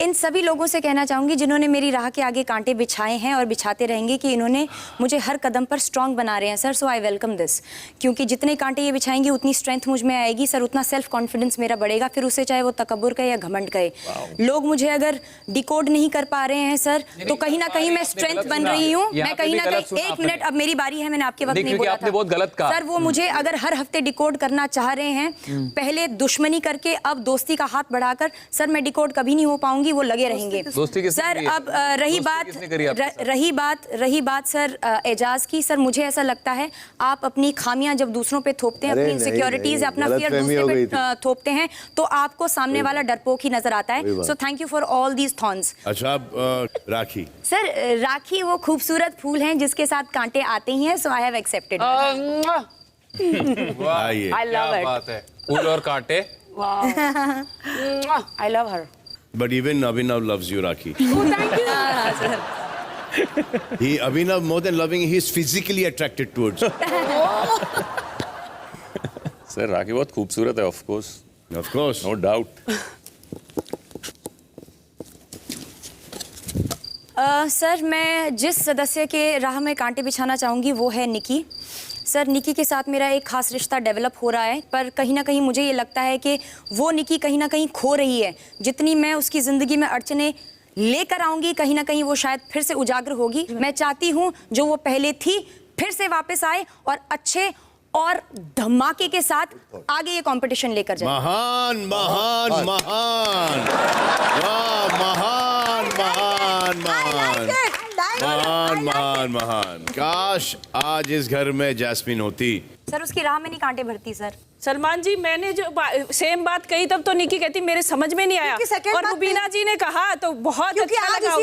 Speaker 10: इन सभी लोगों से कहना चाहूँगी जिन्होंने मेरी राह के आगे कांटे बिछाए हैं और बिछाते रहेंगे, कि इन्होंने मुझे हर कदम पर स्ट्रांग बना रहे हैं sir. So I welcome this, क्योंकि जितने कांटे ये बिछाएंगे उतनी स्ट्रेंथ मुझ में आएगी सर, उतना सेल्फ कॉन्फिडेंस मेरा बढ़ेगा, फिर उसे चाहे वो तकब्बुर कहे या घमंड कहे। लोग मुझे अगर डिकोड नहीं कर पा रहे हैं सर, तो कहीं ना कहीं मैं स्ट्रेंथ बन रही हूँ। मैं कहीं ना कहीं, एक मिनट, अब मेरी बारी है, मैंने आपके वक्त नहीं बोला था।
Speaker 5: बहुत गलत कहा
Speaker 10: सर, वो मुझे अगर हर हफ्ते डिकोड करना चाह रहे हैं, पहले दुश्मनी करके अब दोस्ती का हाथ बढ़ाकर, सर मैं डिकोड कभी नहीं हो पाऊंगी। रहेंगी, वो लगे रहेंगे।
Speaker 5: दोस्ती किसने
Speaker 10: सर
Speaker 5: करी है?
Speaker 10: अब रही बात सर एजाज की, सर मुझे ऐसा लगता है आप अपनी खामियां जब दूसरों पे थोपते हैं,
Speaker 3: अरे
Speaker 10: अपनी
Speaker 3: नहीं,
Speaker 10: इनसिक्योरिटीज,
Speaker 3: नहीं,
Speaker 10: अपना फियर
Speaker 3: गलतफहमी हो
Speaker 10: दूसरे
Speaker 3: गई
Speaker 10: पे थोपते हैं, तो आपको सामने वाला डरपोक ही नजर आता है। So thank you for all these thorns.
Speaker 2: अच्छा, अब राखी।
Speaker 10: सर राखी वो खूबसूरत फूल हैं जिसके साथ कांटे आते ही हैं, सो आई हैव एक्सेप्टेड।
Speaker 2: आइए।
Speaker 10: I love it.
Speaker 5: बात है, फूल और कांटे।
Speaker 10: I love her.
Speaker 2: But even Abhinav loves you, Rakhi.
Speaker 10: Thank you.
Speaker 2: Abhinav, more than loving, he is physically attracted towards you.
Speaker 11: Sir Rakhi बहुत खूबसूरत है, of course,
Speaker 2: Of course.
Speaker 11: No doubt.
Speaker 10: Sir मैं जिस सदस्य के राह में कांटे बिछाना चाहूँगी वो है निकी। सर निकी के साथ मेरा एक खास रिश्ता डेवलप हो रहा है, पर कहीं ना कहीं मुझे ये लगता है कि वो निकी कहीं ना कहीं खो रही है। जितनी मैं उसकी ज़िंदगी में अड़चने लेकर आऊँगी, कहीं ना कहीं वो शायद फिर से उजागर होगी। मैं चाहती हूँ जो वो पहले थी फिर से वापस आए और अच्छे और धमाके के साथ आगे ये कंपटीशन लेकर जाए।
Speaker 2: महान महान महान, वाह, महान महान महान महान महान महान। काश आज इस घर में जैस्मिन होती।
Speaker 10: सर उसकी राह में नहीं कांटे भरती सर।
Speaker 8: सलमान जी, मैंने जो सेम बात कही तब तो निकी कहती मेरे समझ में नहीं आया, और रुबीना जी ने कहा तो बहुत अच्छा लगा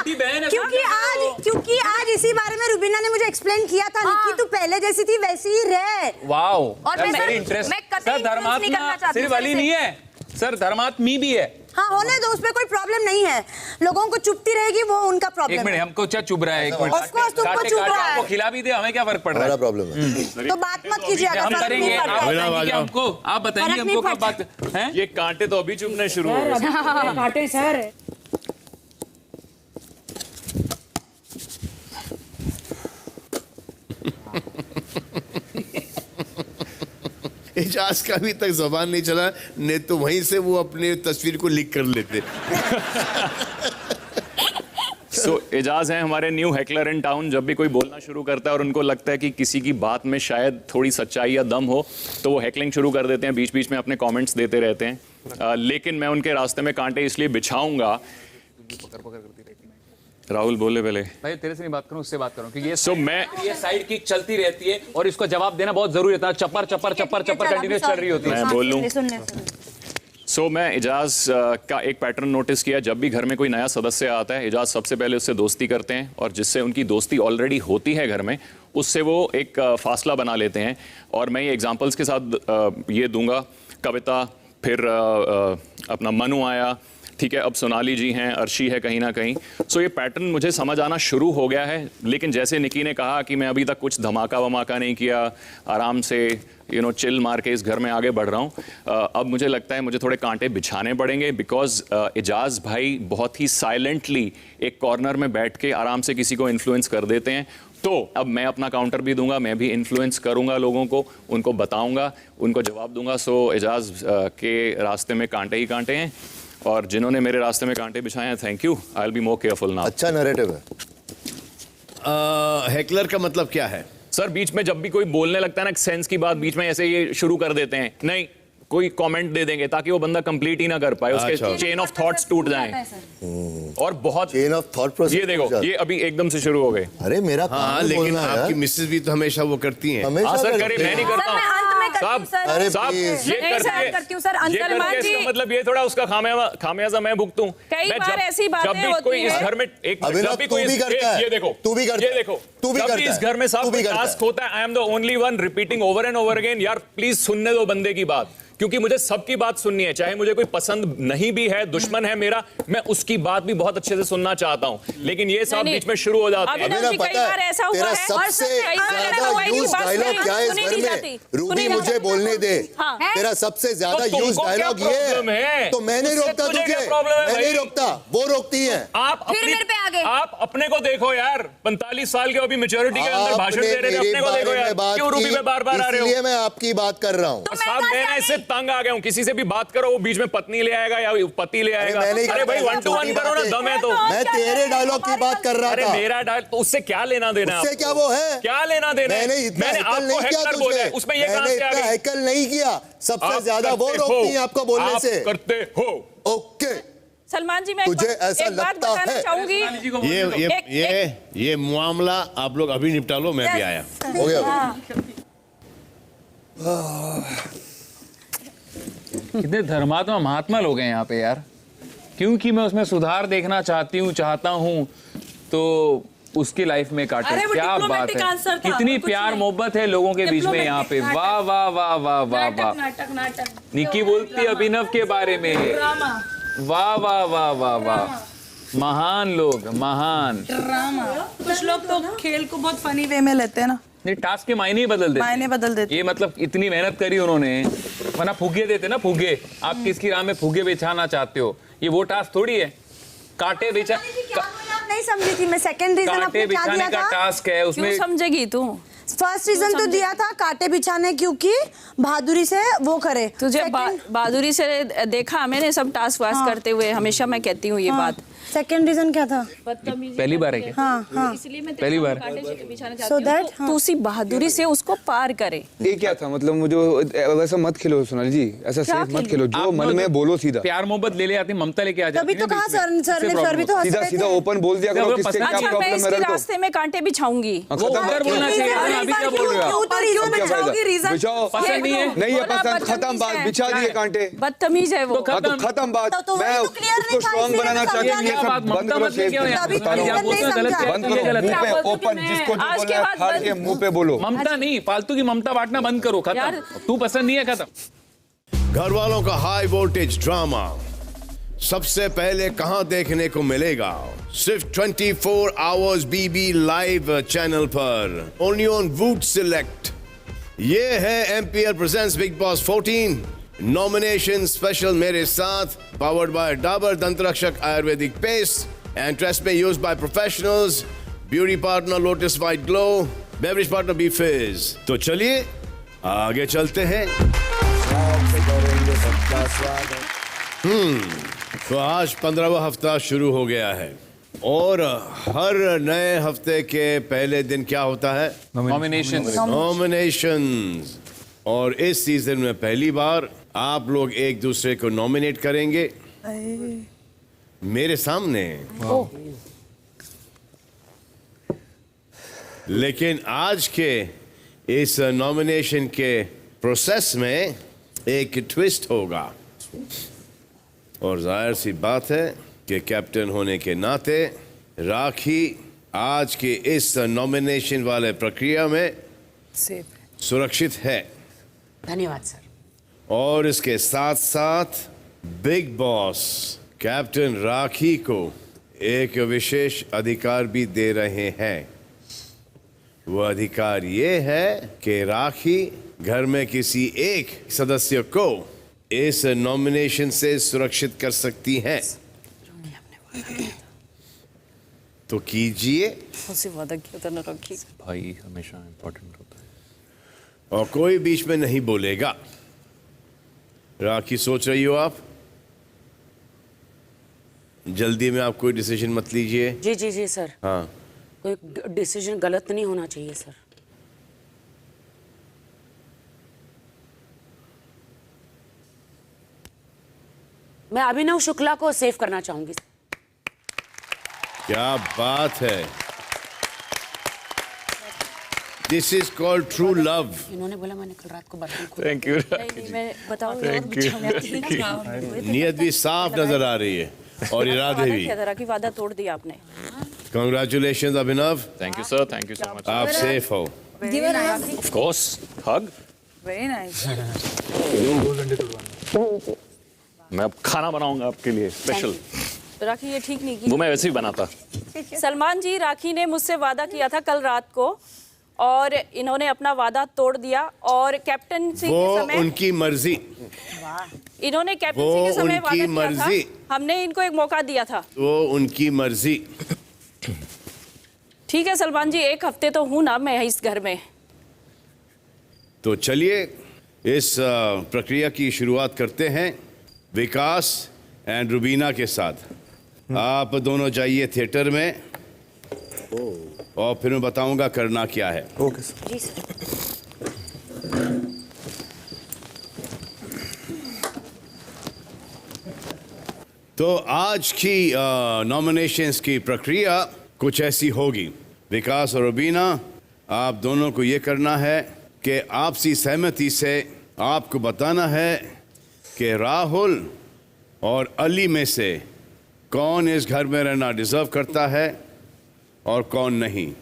Speaker 12: क्योंकि आज इसी बारे में रुबीना ने मुझे एक्सप्लेन किया था। निकी तू पहले जैसी थी वैसी ही रहे।
Speaker 5: वाओ,
Speaker 10: और मैं
Speaker 5: वेरी इंटरेस्ट।
Speaker 10: मैं कतई
Speaker 5: सर धर्मात्मा सिर्फ अली नहीं है, सर धर्मात्मी भी है।
Speaker 12: हाँ होने दो, उसमें कोई प्रॉब्लम नहीं है। लोगों को चुपती रहेगी वो उनका प्रॉब्लम।
Speaker 5: एक मिनट, हमको क्या चुभ रहा है? एक मिनट,
Speaker 12: Of course, तुमको चुभ रहा है।
Speaker 5: आपको खिला भी दे, हमें क्या फर्क पड़ रहा है?
Speaker 3: प्रॉब्लम है
Speaker 12: तो बात मत कीजिए।
Speaker 5: हम करेंगे, आप बताएंगे हमको, आप बताएंगे हमको कब बात है।
Speaker 11: ये कांटे तो अभी चुभने शुरू हो गए।
Speaker 7: कांटे सर
Speaker 2: एजाज का अभी तक जबान नहीं चला, नहीं तो वहीं से वो अपने तस्वीर को लीक कर लेते।
Speaker 11: सो एजाज हैं हमारे न्यू हेकलर इन टाउन। जब भी कोई बोलना शुरू करता है और उनको लगता है कि किसी की बात में शायद थोड़ी सच्चाई या दम हो, तो वो हेकलिंग शुरू कर देते हैं, बीच बीच में अपने कमेंट्स देते रहते हैं। लेकिन मैं उनके रास्ते में कांटे इसलिए बिछाऊंगा। राहुल बोले पहले।
Speaker 5: भाई तेरे से नहीं बात करूं, उससे बात करूं, क्योंकि ये साइड किक चलती रहती है और इसको जवाब देना बहुत जरूरी होता है। चप्पर चप्पर चप्पर चप्पर कंटिन्यूस चल रही होती है।
Speaker 11: मैं बोलूं। मैं एजाज का एक पैटर्न नोटिस किया, जब भी घर में कोई नया सदस्य आता है, एजाज सबसे पहले उससे दोस्ती करते हैं, और जिससे उनकी दोस्ती ऑलरेडी होती है घर में, उससे वो एक फासला बना लेते हैं। और मैं ये एग्जांपल्स के साथ ये दूंगा। कविता, फिर अपना मनु आया, ठीक है, अब सोनाली जी हैं, अर्शी है कहीं ना कहीं। सो ये पैटर्न मुझे समझ आना शुरू हो गया है। लेकिन जैसे निकी ने कहा कि मैं अभी तक कुछ धमाका वमाका नहीं किया, आराम से चिल मार के इस घर में आगे बढ़ रहा हूँ। अब मुझे लगता है मुझे थोड़े कांटे बिछाने पड़ेंगे, बिकॉज एजाज भाई बहुत ही साइलेंटली एक कॉर्नर में बैठ के आराम से किसी को इन्फ्लुएंस कर देते हैं। तो अब मैं अपना काउंटर भी दूंगा, मैं भी इन्फ्लुएंस करूंगा लोगों को, उनको बताऊंगा, उनको जवाब दूंगा। सो एजाज के रास्ते में कांटे ही कांटे हैं, और जिन्होंने मेरे रास्ते में कांटे बिछाए हैं, thank you. I will be more careful now.
Speaker 3: अच्छा नैरेटिव है।
Speaker 2: हेकलर का मतलब क्या है?
Speaker 11: सर बीच में जब भी कोई बोलने लगता है ना सेंस की बात, बीच में ऐसे ये शुरू कर देते हैं, नहीं कोई कमेंट दे देंगे ताकि वो बंदा कंप्लीट ही ना कर पाए, उसके चेन ऑफ थॉट्स टूट जाएं। और बहुत
Speaker 3: चेन ऑफ थॉट प्रोसेस।
Speaker 11: ये देखो, ये अभी एकदम से शुरू हो गए।
Speaker 3: अरे मेरा
Speaker 2: हाँ, लेकिन आपकी मिसेज भी तो हमेशा वो करती हैं।
Speaker 11: हाँ सर, करे, मैं नहीं करता हूँ।
Speaker 3: अरे
Speaker 11: साहब, ये
Speaker 10: करती हूँ सर।
Speaker 8: सलमान जी,
Speaker 11: मतलब ये थोड़ा उसका खामियाजा मैं भुगतूं।
Speaker 8: कई बार ऐसी बातें
Speaker 11: जब भी
Speaker 8: होती
Speaker 11: कोई इस
Speaker 8: हैं।
Speaker 11: घर में एक
Speaker 3: अभिनव,
Speaker 11: जब भी
Speaker 3: तू
Speaker 11: कोई
Speaker 3: भी करता है।
Speaker 11: ये देखो,
Speaker 3: तू भी करता है।
Speaker 11: ये देखो,
Speaker 3: तू भी
Speaker 11: जब
Speaker 3: करता
Speaker 11: भी इस
Speaker 3: है।
Speaker 11: घर में साहब
Speaker 3: तू भी
Speaker 11: कोई
Speaker 3: करता
Speaker 11: टास्क होता है, I am the only one repeating over and over again, यार प्लीज सुनने दो बंदे की बात, क्योंकि मुझे सबकी बात सुननी है, चाहे मुझे कोई पसंद नहीं भी है, दुश्मन है मेरा, मैं उसकी बात भी बहुत अच्छे से सुनना चाहता हूं। लेकिन ये सब बीच में शुरू हो जाते हैं।
Speaker 8: अभिनव जी, कई बार ऐसा हुआ
Speaker 3: तेरा
Speaker 8: है,
Speaker 3: सबसे
Speaker 8: कई बार ऐसा
Speaker 3: ज्यादा
Speaker 8: हुआ है कि
Speaker 3: यूज
Speaker 8: बात
Speaker 3: डायलॉग क्या है इस
Speaker 8: सुनी
Speaker 3: घर
Speaker 8: नहीं
Speaker 3: में?
Speaker 8: जाती।
Speaker 3: रूबी
Speaker 8: सुनी
Speaker 3: मुझे
Speaker 8: नहीं
Speaker 3: बोलने दे।
Speaker 8: हाँ।
Speaker 3: तेरा सबसे ज्यादा
Speaker 11: तो
Speaker 3: यूज
Speaker 11: तुमको क्या
Speaker 3: डायलॉग ये
Speaker 11: प्रॉब्लम है?
Speaker 3: तो मैं नहीं
Speaker 11: उससे
Speaker 3: रोकता
Speaker 11: तुझे
Speaker 3: तुझे,
Speaker 11: क्या प्रॉब्लम है
Speaker 3: मैं
Speaker 11: भाई?
Speaker 3: नहीं रोकता, वो रोकती है।
Speaker 11: आप
Speaker 10: फिर मेरे पे आ गए।
Speaker 11: आप अपने को देखो यार, 45 साल के अभी मेच्योरिटी के अंदर भाषण दे रहे थे, अपने को देखो यार, क्यों रूबी पे बार बार आ रहे हो?
Speaker 3: इसलिए मैं आपकी बात कर रहा हूँ।
Speaker 11: साहब मैं ना इससे तंग आ गया हूँ, किसी से भी बात करो वो बीच में पत्नी ले आएगा या पति ले आएगा। अरे भाई 1 to 1 करो ना, दम है तो।
Speaker 3: मैं तेरे डायलॉग की बात कर रहा
Speaker 11: अरे
Speaker 3: था।
Speaker 11: मेरा डायलॉग तो उससे क्या लेना देना?
Speaker 3: उससे क्या वो है?
Speaker 11: क्या लेना देना?
Speaker 3: मैंने
Speaker 11: आपको हेकलर बोला है, उसमें ये कहां से आ गई?
Speaker 3: हैकल नहीं किया, सबसे ज्यादा वो रोकती है आपको बोलने से।
Speaker 11: करते हो।
Speaker 3: ओके,
Speaker 8: सलमान जी मैं
Speaker 3: तुझे ऐसा
Speaker 8: एक बात
Speaker 3: लगता
Speaker 8: बताना
Speaker 3: है?
Speaker 8: चाहूंगी।
Speaker 2: ये मामला आप लोग अभी निपटा लो, मैं भी आया।
Speaker 3: हो गया
Speaker 5: कितने धर्मात्मा महात्मा लोग हैं यहाँ पे यार, क्योंकि मैं उसमें सुधार देखना चाहता हूँ तो उसकी लाइफ में काटे।
Speaker 7: अरे वो
Speaker 5: क्या बात
Speaker 7: diplomatic
Speaker 5: है,
Speaker 7: answer था,
Speaker 5: कितनी
Speaker 7: कुछ
Speaker 5: प्यार
Speaker 7: नहीं।
Speaker 5: मोहब्बत है लोगों के बीच में यहाँ पे।
Speaker 7: Diplomatic,
Speaker 5: वाह वाह वाह वाह वाह वाह।
Speaker 7: नाटक
Speaker 5: निकी बोलती अभिनव के बारे में,
Speaker 7: ड्रामा
Speaker 5: वाह वाह वाह वाह वाह, महान लोग, महान।
Speaker 7: ड्रामा। कुछ लोग तो खेल को बहुत फनी वे में लेते हैं ना,
Speaker 5: नहीं, टास्क के मायने ही बदल देते।
Speaker 7: मायने बदल देते।
Speaker 5: ये मतलब इतनी मेहनत करी उन्होंने, वरना फुगे देते ना, फुगे। आप किसकी राह में फुगे बिछाना चाहते हो, ये वो टास्क थोड़ी है। कांटे बिछा,
Speaker 12: आप नहीं समझी थी मैं। सेकंड रीजन
Speaker 5: कांटे
Speaker 12: आपने क्या
Speaker 5: बिछाने
Speaker 12: दिया
Speaker 5: का
Speaker 12: था?
Speaker 5: टास्क है
Speaker 8: क्यों
Speaker 5: उसमें।
Speaker 8: समझेगी तू?
Speaker 12: फर्स्ट रीजन तो दिया था कांटे बिछाने, क्योंकि बहादुरी से वो करे।
Speaker 8: तुझे बहादुरी से देखा मैंने सब टास्क वास्क करते हुए, हमेशा मैं कहती हूँ ये बात।
Speaker 12: सेकंड रीजन क्या था?
Speaker 5: पहली बार है क्या?
Speaker 12: हाँ
Speaker 8: इसलिए मैं
Speaker 5: पहली बार।
Speaker 12: So that, हाँ।
Speaker 8: तू उसी बहादुरी से उसको पार करे।
Speaker 1: ये क्या था मतलब, मुझे वैसा मत खेलो सोनाली जी, ऐसा
Speaker 8: क्या
Speaker 1: सेफ मत
Speaker 8: खेलो?
Speaker 1: खेलो, जो
Speaker 5: आप
Speaker 1: मन में बोलो सीधा।
Speaker 5: प्यार मोहब्बत ले आती, ममता लेके आ जाती।
Speaker 12: तभी तो कहा सर भी तो हंस
Speaker 1: सीधा
Speaker 12: रहे
Speaker 1: सीधा
Speaker 12: थे।
Speaker 1: ओपन बोल दिया करो, किससे क्या
Speaker 8: अच्छा मैं
Speaker 1: प्रॉब्लम है
Speaker 8: इसके
Speaker 1: मेरे को।
Speaker 8: रास्ते में कांटे बिछाऊंगी।
Speaker 5: वो उधर बोलना चाहिए, अभी क्या बोल रहे हो आप?
Speaker 12: क्यों तो रीजन
Speaker 1: क्या
Speaker 12: बिछाओगी?
Speaker 1: फायदा?
Speaker 12: रीजन
Speaker 1: बिछाओ।
Speaker 5: पसंद नहीं है?
Speaker 1: नहीं है
Speaker 8: बोला
Speaker 1: पसंद, खत्म
Speaker 8: बदतमीज
Speaker 1: बात,
Speaker 8: है।
Speaker 1: बिछा दिए कांटे।
Speaker 8: बदतमीज है वो।
Speaker 1: हाँ तो खत्म बात।
Speaker 12: तो वही
Speaker 1: मैं
Speaker 12: तो clear
Speaker 1: उसको
Speaker 12: नहीं था,
Speaker 1: स्ट्रॉन्ग
Speaker 12: इसलिए
Speaker 1: बनाना
Speaker 12: मैं
Speaker 1: चाहती हूँ,
Speaker 12: समझा
Speaker 1: ये
Speaker 12: नहीं।
Speaker 1: सब बंद करो, सेफ
Speaker 12: तभी तो
Speaker 1: बंद
Speaker 12: रीजन नहीं समझा।
Speaker 1: करो, मुंह पे ओपन, जिसको जो
Speaker 8: आज
Speaker 1: बोलना
Speaker 8: के
Speaker 1: है
Speaker 8: बाद
Speaker 1: फाड़
Speaker 8: बंद।
Speaker 1: के मुंह पे बोलो।
Speaker 5: ममता नहीं, फालतू की ममता बांटना बंद करो, खत्म।
Speaker 8: यार।
Speaker 5: तू पसंद नहीं है, खत्म।
Speaker 2: घर वालों का हाई वोल्टेज ड्रामा सबसे पहले कहां देखने को मिलेगा? सिर्फ 24 आवर्स बीबी लाइव चैनल पर, ओनली ऑन वूट सिलेक्ट। ये है MPL presents Bigg Boss 14 nomination special मेरे साथ, powered by Dabur Dantrakshak Ayurvedic paste and TRESemmé used by professionals, beauty partner Lotus White Glow, beverage partner B Fizz. तो चलिए आगे चलते हैं। तो आज 15वां हफ्ता शुरू हो गया है और हर नए हफ्ते के पहले दिन क्या होता है?
Speaker 5: नॉमिनेशन।
Speaker 2: नॉमिनेशंस। और इस सीजन में पहली बार आप लोग एक दूसरे को नॉमिनेट करेंगे मेरे सामने। लेकिन आज के इस नॉमिनेशन के प्रोसेस में एक ट्विस्ट होगा और जाहिर सी बात है कि कैप्टन होने के नाते राखी आज के इस नॉमिनेशन वाले प्रक्रिया में सुरक्षित है।
Speaker 6: धन्यवाद सर।
Speaker 2: और इसके साथ साथ बिग बॉस कैप्टन राखी को एक विशेष अधिकार भी दे रहे हैं। वो अधिकार ये है कि राखी घर में किसी एक सदस्य को इस नॉमिनेशन से सुरक्षित कर सकती हैं। तो कीजिए।
Speaker 8: उससे वादा किया था ना रखी।
Speaker 11: भाई हमेशा इम्पोर्टेंट होता है।
Speaker 2: और कोई बीच में नहीं बोलेगा। राखी सोच रही हो आप? जल्दी में आप कोई डिसीजन मत लीजिए।
Speaker 6: जी जी जी सर।
Speaker 2: हाँ,
Speaker 6: कोई डिसीजन गलत नहीं होना चाहिए सर। मैं अभिनव शुक्ला को सेव करना चाहूंगी।
Speaker 2: क्या बात है। This is called true love.
Speaker 6: इन्होंने बोला मैंने कल रात को बर्तन खोला।
Speaker 11: Thank you.
Speaker 8: मैं बताऊँ
Speaker 2: नीयत भी साफ नजर आ रही है और इरादे भी।
Speaker 8: की वादा तोड़ दिया आपने।
Speaker 2: Congratulations Abhinav,
Speaker 11: thank you sir, thank you so much.
Speaker 2: आप सेफ हो।
Speaker 11: Of course, hug.
Speaker 7: Very nice.
Speaker 11: मैं अब खाना बनाऊंगा आपके लिए स्पेशल।
Speaker 8: राखी ये ठीक नहीं
Speaker 11: वो मैं वैसे ही बनाता।
Speaker 8: की। सलमान जी, राखी ने मुझसे वादा किया था कल रात को और इन्होंने अपना वादा तोड़ दिया और कैप्टनसी
Speaker 2: वो
Speaker 8: के समय
Speaker 2: उनकी मर्जी।
Speaker 8: इन्होंने कैप्टनसी
Speaker 2: वो
Speaker 8: के समय
Speaker 2: उनकी
Speaker 8: वादा किया
Speaker 2: मर्जी।
Speaker 8: था। हमने इनको एक मौका दिया था।
Speaker 2: वो उनकी मर्जी।
Speaker 8: ठीक है सलमान जी, एक हफ्ते तो हूं ना मैं इस घर में।
Speaker 2: तो चलिए इस प्रक्रिया की शुरुआत करते हैं विकास एंड रुबीना के साथ। आप दोनों जाइए थिएटर में और फिर मैं बताऊंगा करना क्या है।
Speaker 3: Okay sir.
Speaker 6: जी सर।
Speaker 2: तो आज की नॉमिनेशंस की प्रक्रिया कुछ ऐसी होगी। विकास और रुबीना, आप दोनों को ये करना है कि आपसी सहमति से आपको बताना है कि राहुल और अली में से कौन इस घर में रहना डिजर्व करता है और कौन नहीं।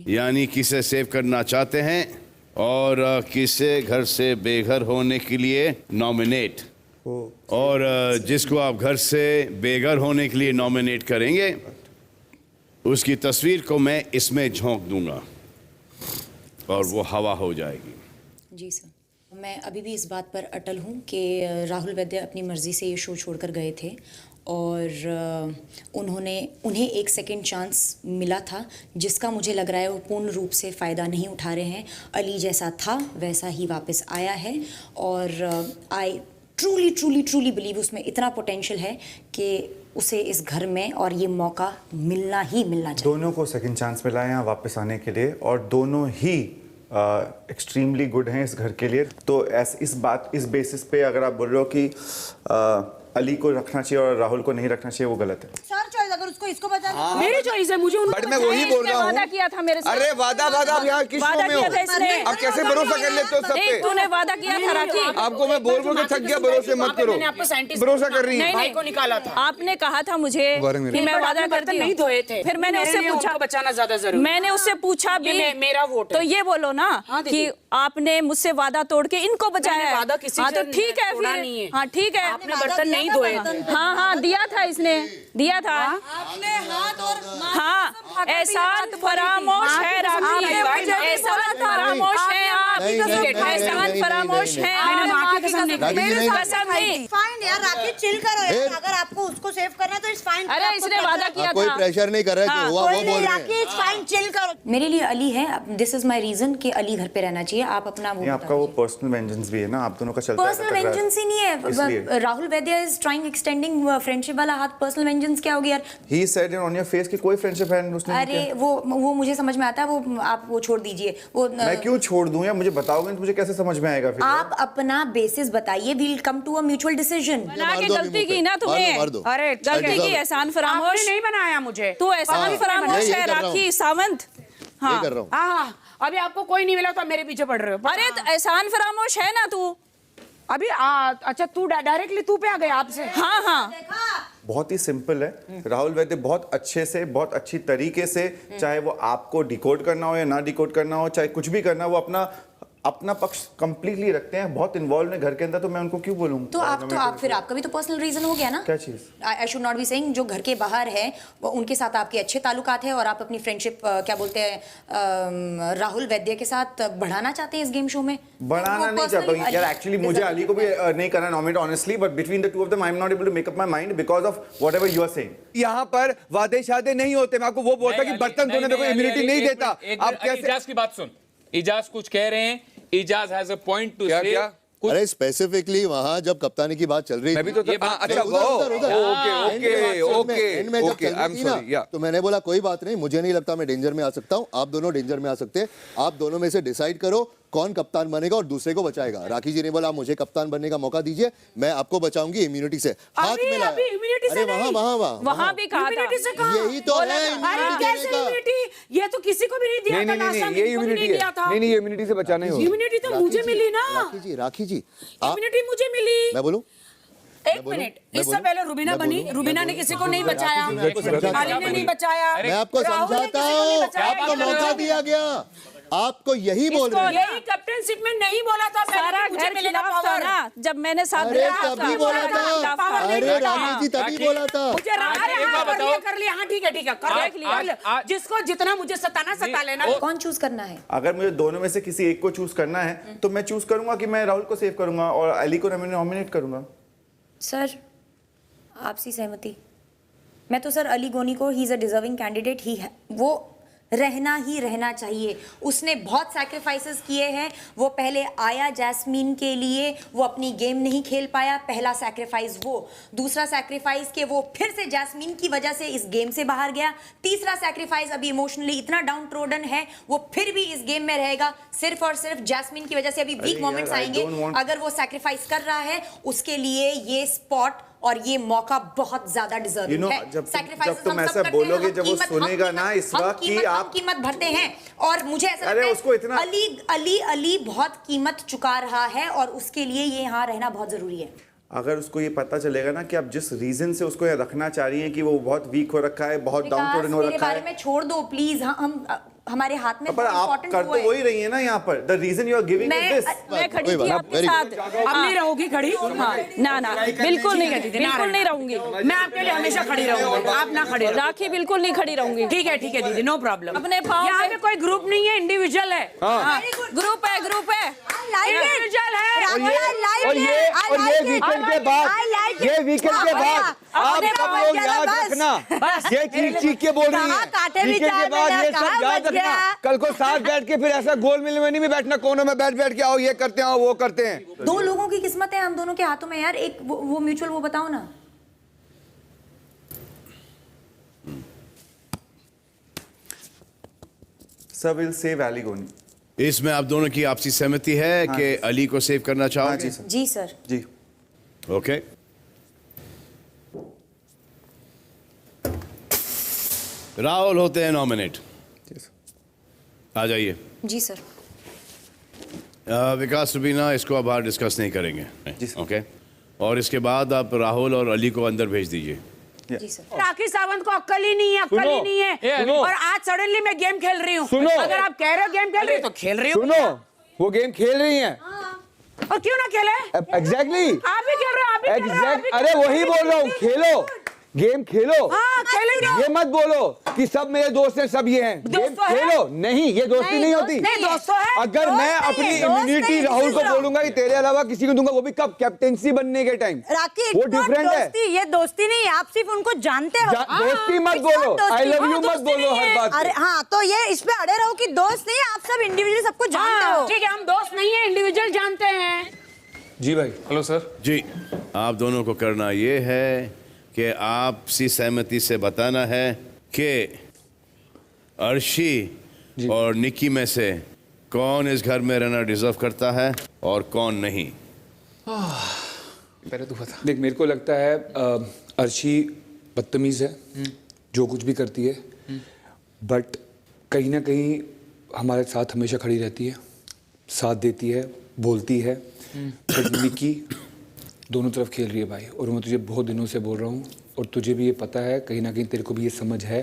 Speaker 2: यानी किसे सेव करना चाहते हैं और किसे घर से बेघर होने के लिए नॉमिनेट। और जिसको आप घर से बेघर होने के लिए नॉमिनेट करेंगे उसकी तस्वीर को मैं इसमें झोंक दूंगा और वो हवा हो जाएगी।
Speaker 10: जी सर, मैं अभी भी इस बात पर अटल हूँ कि राहुल वैद्य अपनी मर्ज़ी से ये शो छोड़कर गए थे और उन्हें एक सेकंड चांस मिला था जिसका मुझे लग रहा है वो पूर्ण रूप से फ़ायदा नहीं उठा रहे हैं। अली जैसा था वैसा ही वापस आया है और आई ट्रूली बिलीव उसमें इतना पोटेंशियल है कि उसे इस घर में और ये मौका मिलना ही मिलना चाहिए।
Speaker 9: दोनों को सेकंड चांस मिला है यहाँ वापस आने के लिए और दोनों ही एक्सट्रीमली गुड हैं इस घर के लिए। तो इस बेसिस पे अगर आप बोल रहे हो कि अली को रखना चाहिए और राहुल को नहीं रखना चाहिए, वो गलत है।
Speaker 12: सर चॉइस, अगर उसको इसको बचा
Speaker 8: मेरी चॉइस है, मुझे
Speaker 1: बट मैं वही बोल रहा हूँ।
Speaker 8: वादा किया था मेरे साथ।
Speaker 1: अरे वादा अब यहाँ किस शो में हो? अब कैसे भरोसा कर लेते हो सब पे?
Speaker 8: तूने वादा किया था राखी।
Speaker 1: आपको मैं बोल के थक गया, भरोसे मत करो। भरोसा कर रही है।
Speaker 8: भाई को निकाला था आपने, कहा था मुझे कि मैं वादा करती हूँ। धोए थे फिर मैंने उससे पूछा, बचाना ज्यादा जरूरी, मैंने उससे पूछा भी मेरा वोट, तो ये बोलो ना कि आपने मुझसे वादा तोड़ के इनको बचाया। हाँ तो ठीक है फिर, हाँ ठीक है, आपने बर्तन नहीं धोए। हाँ दिया था, इसने दिया था।
Speaker 7: आपने हाथ और
Speaker 8: हाँ एहसान फरामोश है राखी, एहसान फरामोश है आप, एहसान फरामोश है आप, कसम नहीं।
Speaker 12: फाइन यार, राखी चिल करो यार, अगर आपको उसको सेव करना है तो इट्स फाइन।
Speaker 8: अरे इसने वादा किया था।
Speaker 3: कोई प्रेशर नहीं कर रहा है, जो हुआ वो बोल रहे हैं।
Speaker 12: राखी इट्स फाइन, चिल करो।
Speaker 10: मेरे लिए अली है, दिस इज माय रीजन कि अली घर पे रहना चाहिए। आप अपना वो
Speaker 9: आपका वो पर्सनल वेंजेंस भी है ना, आप दोनों का चलता है।
Speaker 10: पर्सनल वेंजेंस ही नहीं है। Rahul Vaidya is trying extending friendship वाला हाथ। पर्सनल वेंजेंस क्या हो गया यार?
Speaker 9: He said on your face कि कोई फ्रेंडशिप है उसने।
Speaker 10: अरे वो मुझे समझ में आता है, वो आप वो छोड़ दीजिए। वो
Speaker 9: मैं क्यों छोड़ दूं? या मुझे बताओगे तो मुझे कैसे समझ में आएगा फिर?
Speaker 10: आप अपना बेसिस बताइए, we'll come to a mutual decision.
Speaker 8: बना के गलती की ना तुमने, अरे गलती की। एहसान फरामोश नहीं बनाया मुझे, तू एहसान फरामोश है राखी सावंत। हाँ
Speaker 3: कर रहा हूं।
Speaker 13: अभी आपको कोई नहीं मिला तो आप मेरे पीछे पड़ रहे हो।
Speaker 8: अरे तो एहसान फरामोश है ना तू
Speaker 13: अभी। अच्छा तू डायरेक्टली तू पे आ गया आपसे।
Speaker 8: हाँ
Speaker 9: बहुत ही सिंपल है। राहुल वैद्य बहुत अच्छे से, बहुत अच्छी तरीके से, चाहे वो आपको डिकोड करना हो या ना डिकोड करना हो, चाहे कुछ भी करना, वो अपना पक्ष कंप्लीटली रखते हैं, बहुत इन्वॉल्व है घर के अंदर। तो मैं उनको क्यों बोलूं?
Speaker 10: तो आप फिर आपका भी तो पर्सनल रीजन हो गया ना।
Speaker 9: क्या चीज?
Speaker 10: I should not be saying जो घर के बाहर है वो उनके साथ आपके अच्छे ताल्लुकात है और आप अपनी फ्रेंडशिप क्या बोलते हैं राहुल वैद्य के साथ बढ़ाना चाहते हैं इस गेम शो में।
Speaker 9: बढ़ाना नहीं चाहता हूं यार, एक्चुअली मुझे अली को भी नहीं करना nominate honestly, but between the two of them I am not able to make up my mind because of whatever you are saying.
Speaker 1: यहाँ पर वादे शादे नहीं होते। मैं आपको वो बोलता कि बर्तन धोने में कोई इम्यूनिटी नहीं देता।
Speaker 5: आप कैसे इजाज की बात सुन, इजाज कुछ कह रहे हैं, Ejaz has a point to say.
Speaker 3: अरे स्पेसिफिकली वहां जब कप्तानी की बात चल रही थी,
Speaker 1: तो अच्छा ओके आई एम सॉरी।
Speaker 3: तो मैंने बोला कोई बात नहीं, मुझे नहीं लगता मैं डेंजर में आ सकता हूं, आप दोनों डेंजर में आ सकते हैं। आप दोनों में से डिसाइड करो कौन कप्तान बनेगा और दूसरे को बचाएगा। राखी जी ने बोला मुझे कप्तान बनने का मौका दीजिए, मैं आपको बचाऊंगी इम्यूनिटी से। हाथ मिलाया। अरे वहां भी कहा था, यही तो है इम्यूनिटी।
Speaker 13: ये तो किसी को भी नहीं दिया था।
Speaker 1: ये इम्यूनिटी है। नहीं ये इम्यूनिटी से बचाना ही होगा।
Speaker 13: इम्यूनिटी तो मुझे मिली ना।
Speaker 3: राखी जी
Speaker 13: इम्यूनिटी मुझे मिली।
Speaker 3: मैं बोलूं?
Speaker 13: एक मिनट, इससे पहले रुबीना बनी, रुबीना ने किसी को नहीं बचाया, अली ने नहीं बचाया।
Speaker 3: मैं आपको समझाता हूँ, आपको मौका दिया गया, आपको यही बोल रहे हैं।
Speaker 13: यही कैप्टनशिप में नहीं बोला था,
Speaker 8: सारा घर खिलाफ था ना जब मैंने साथ
Speaker 3: अरे तभी बोला था, अरे राखी जी तभी बोला था।
Speaker 13: मुझे कर लिया। हाँ ठीक है कर लिया। जिसको जितना मुझे सताना सता लेना।
Speaker 10: कौन चूज करना है?
Speaker 9: अगर मुझे दोनों में से किसी एक को चूज करना है तो मैं चूज करूंगा कि मैं राहुल को सेव करूंगा और अली को नॉमिनेट करूंगा।
Speaker 10: सर आपसी सहमति? मैं तो सर अली गोनी को, he is a deserving candidate, ही है, वो रहना ही रहना चाहिए। उसने बहुत सैक्रिफाइसेस किए हैं। वो पहले आया जैस्मीन के लिए, वो अपनी गेम नहीं खेल पाया, पहला सैक्रिफाइस वो। दूसरा सैक्रिफाइस के वो फिर से जैस्मीन की वजह से इस गेम से बाहर गया। तीसरा सैक्रिफाइस अभी इमोशनली इतना डाउन ट्रोडन है, वो फिर भी इस गेम में रहेगा सिर्फ और सिर्फ जैस्मीन की वजह से। अभी वीक मोमेंट्स आएंगे, अगर वो सैक्रिफाइस कर रहा है उसके लिए ये स्पॉट और ये मौका बहुत ज्यादा डिजर्विंग है।
Speaker 9: जब तुम ऐसा बोलोगे, जब वो सुनेगा ना इस वक्त कि आप
Speaker 10: कीमत भरते हैं, और मुझे ऐसा
Speaker 9: अरे
Speaker 10: लगता है
Speaker 9: उसको इतना
Speaker 10: अली बहुत कीमत चुका रहा है और उसके लिए ये यहाँ रहना बहुत जरूरी है।
Speaker 9: अगर उसको ये पता चलेगा ना कि आप जिस रीजन से उसको यहाँ रखना चाह रही हैं कि वो बहुत वीक हो रखा है, बहुत डाउन टोडन हो रखा है,
Speaker 10: बारे में छोड़ दो प्लीज। हम हमारे हाथ में
Speaker 9: पर आप कर तो वही रही है ना यहाँ पर। The reason you are giving is this.
Speaker 8: मैं खड़ी थी आपके साथ।
Speaker 13: अब नहीं रहोगी खड़ी?
Speaker 8: ना ना बिल्कुल नहीं खड़ी थी, बिल्कुल नहीं रहूंगी।
Speaker 13: मैं आपके लिए हमेशा खड़ी रहूंगी, आप ना खड़ी रहो।
Speaker 8: राखी बिल्कुल नहीं खड़ी रहूंगी।
Speaker 13: ठीक है दीदी, नो प्रॉब्लम।
Speaker 8: अपने पाँव
Speaker 13: यहाँ पे कोई ग्रुप नहीं है, इंडिविजुअल है।
Speaker 8: ग्रुप है
Speaker 13: इंडिविजुअल है।
Speaker 1: और ये वीकेंड के बाद आप सब लोग याद रखना, ये चीख के बोल रही है, वीकेंड के बाद ये सब याद रखना। कल को साथ बैठ के फिर ऐसा गोल मिल में नहीं बैठना, कोनों में बैठ के आओ ये करते हैं वो करते हैं।
Speaker 10: दो लोगों की किस्मत है हम दोनों के हाथों में यार। एक वो म्यूचुअल वो बताओ ना।
Speaker 9: सर विल सेव अली गोनी।
Speaker 2: इसमें आप दोनों की आपसी सहमति है कि अली को सेव करना चाहोगे?
Speaker 10: जी सर।
Speaker 9: जी
Speaker 2: ओके। राहुल होते हैं नॉमिनेट। आ जाइए।
Speaker 10: जी सर।
Speaker 2: विकास रुबीना, इसको अब बाहर डिस्कस नहीं करेंगे। ओके। और इसके बाद आप राहुल और अली को अंदर भेज दीजिए।
Speaker 10: जी सर।
Speaker 13: राखी सावंत को अक्ल ही नहीं है, अक्ल ही नहीं है। और आज सडनली मैं गेम खेल रही हूँ। अगर आप कह रहे हो गेम खेल रही हो तो खेल रही हो।
Speaker 1: सुनो, वो गेम खेल रही हैं।
Speaker 13: और क्यों ना खेले?
Speaker 1: एग्जैक्टली।
Speaker 13: आप भी खेल रहे हो, आप भी खेल रहे हो।
Speaker 1: अरे वही बोल रहा हूँ, खेलो गेम खेलो।
Speaker 13: हाँ, खेलेंगे।
Speaker 1: ये मत बोलो कि सब मेरे दोस्त हैं, सब ये हैं। गेम खेलो। नहीं, ये दोस्ती नहीं होती।
Speaker 13: नहीं, दोस्तों है।
Speaker 1: अगर मैं अपनी इम्यूनिटी राहुल को बोलूंगा कि तेरे अलावा किसी को दूंगा, वो भी कब? कैप्टेंसी बनने के टाइम।
Speaker 12: राखी,
Speaker 1: वो डिफरेंट है।
Speaker 12: ये दोस्ती नहीं, आप सिर्फ उनको जानते हो।
Speaker 1: दोस्ती मत बोलो, आई लव यू मत बोलो हर बात।
Speaker 12: अरे हाँ, तो ये इस पे अड़े रहो कि दोस्त नहीं, आप सब इंडिविजुअली सबको जानते हो।
Speaker 13: ठीक है, हम दोस्त नहीं है, इंडिविजुअल जानते हैं।
Speaker 1: जी भाई।
Speaker 5: Hello sir.
Speaker 2: जी, आप दोनों को करना ये है कि आपसी सहमति से बताना है कि अर्शी और निकी में से कौन इस घर में रहना डिजर्व करता है और कौन नहीं।
Speaker 5: पहले तू बता।
Speaker 1: देख, मेरे को लगता है अर्शी बदतमीज है, जो कुछ भी करती है, बट कहीं ना कहीं हमारे साथ हमेशा खड़ी रहती है, साथ देती है, बोलती है। बट निकी दोनों तरफ खेल रही है भाई, और मैं तुझे बहुत दिनों से बोल रहा हूँ, और तुझे भी ये पता है, कहीं ना कहीं तेरे को भी ये समझ है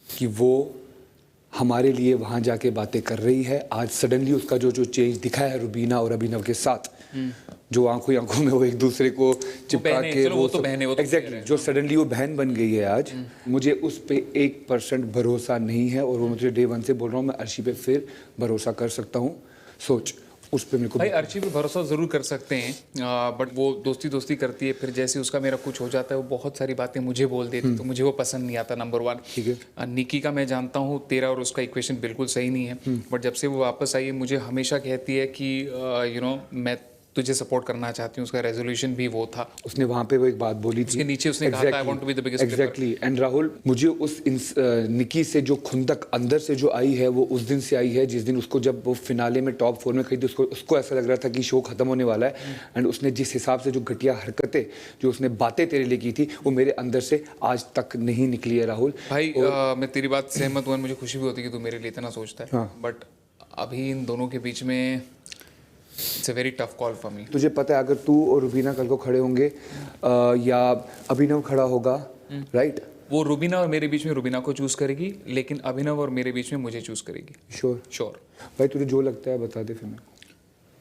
Speaker 1: कि वो हमारे लिए वहाँ जाके बातें कर रही है। आज सडनली उसका जो चेंज दिखा है रुबीना और अभिनव के साथ, जो आंखों में वो एक दूसरे को चिपका के,
Speaker 5: वो तो बहन है, वो तो
Speaker 1: एग्जैक्टली, जो सडनली वो बहन बन गई है आज, मुझे उस पे 1% भरोसा नहीं है, और वो मुझे डे वन से बोल रहा हूँ, मैं अर्शी पे फिर भरोसा कर सकता हूँ। सोच, उस पे मेरे को
Speaker 5: भाई अर्शी पे भरोसा जरूर कर सकते हैं, बट वो दोस्ती करती है, फिर जैसे उसका मेरा कुछ हो जाता है वो बहुत सारी बातें मुझे बोल देती है, तो मुझे वो पसंद नहीं आता, नंबर 1।
Speaker 1: ठीक है।
Speaker 5: निकी का मैं जानता हूँ, तेरा और उसका इक्वेशन बिल्कुल सही नहीं है, बट जब से वो वापस आई है मुझे हमेशा कहती है कि मैं तुझे सपोर्ट करना चाहती हूँ। उसका रेजोल्यूशन भी वो था।
Speaker 1: उसने वहाँ पे वो एक बात बोली थी,
Speaker 5: उसके नीचे उसने कहा था, I want to be the biggest player।
Speaker 1: Exactly. And Rahul, मुझे उस निकी से जो खुंदक अंदर से जो आई है, वो उस दिन से आई है जिस दिन उसको, जब वो फिनाले में टॉप 4 में खड़ी थी, उसको ऐसा लग रहा था कि शो खत्म होने वाला है। एंड उसने जिस हिसाब से जो घटिया हरकतें, जो उसने बातें तेरे लिए की थी, वो मेरे अंदर से आज तक नहीं निकली है राहुल।
Speaker 5: भाई मैं तेरी बात सहमत हूँ, मुझे खुशी भी होती है कि तू मेरे लिए इतना सोचता है, बट अभी इन दोनों के बीच में it's a very tough call for me.
Speaker 1: तुझे पता है, अगर तू और रुबीना कल को खड़े होंगे या अभिनव खड़ा होगा, राइट,
Speaker 5: वो रुबीना और मेरे बीच में रुबीना को चूज करेगी, लेकिन अभिनव और मेरे बीच में मुझे चूज करेगी। श्योर
Speaker 1: भाई, तुझे जो लगता है बता दे फिर मैं।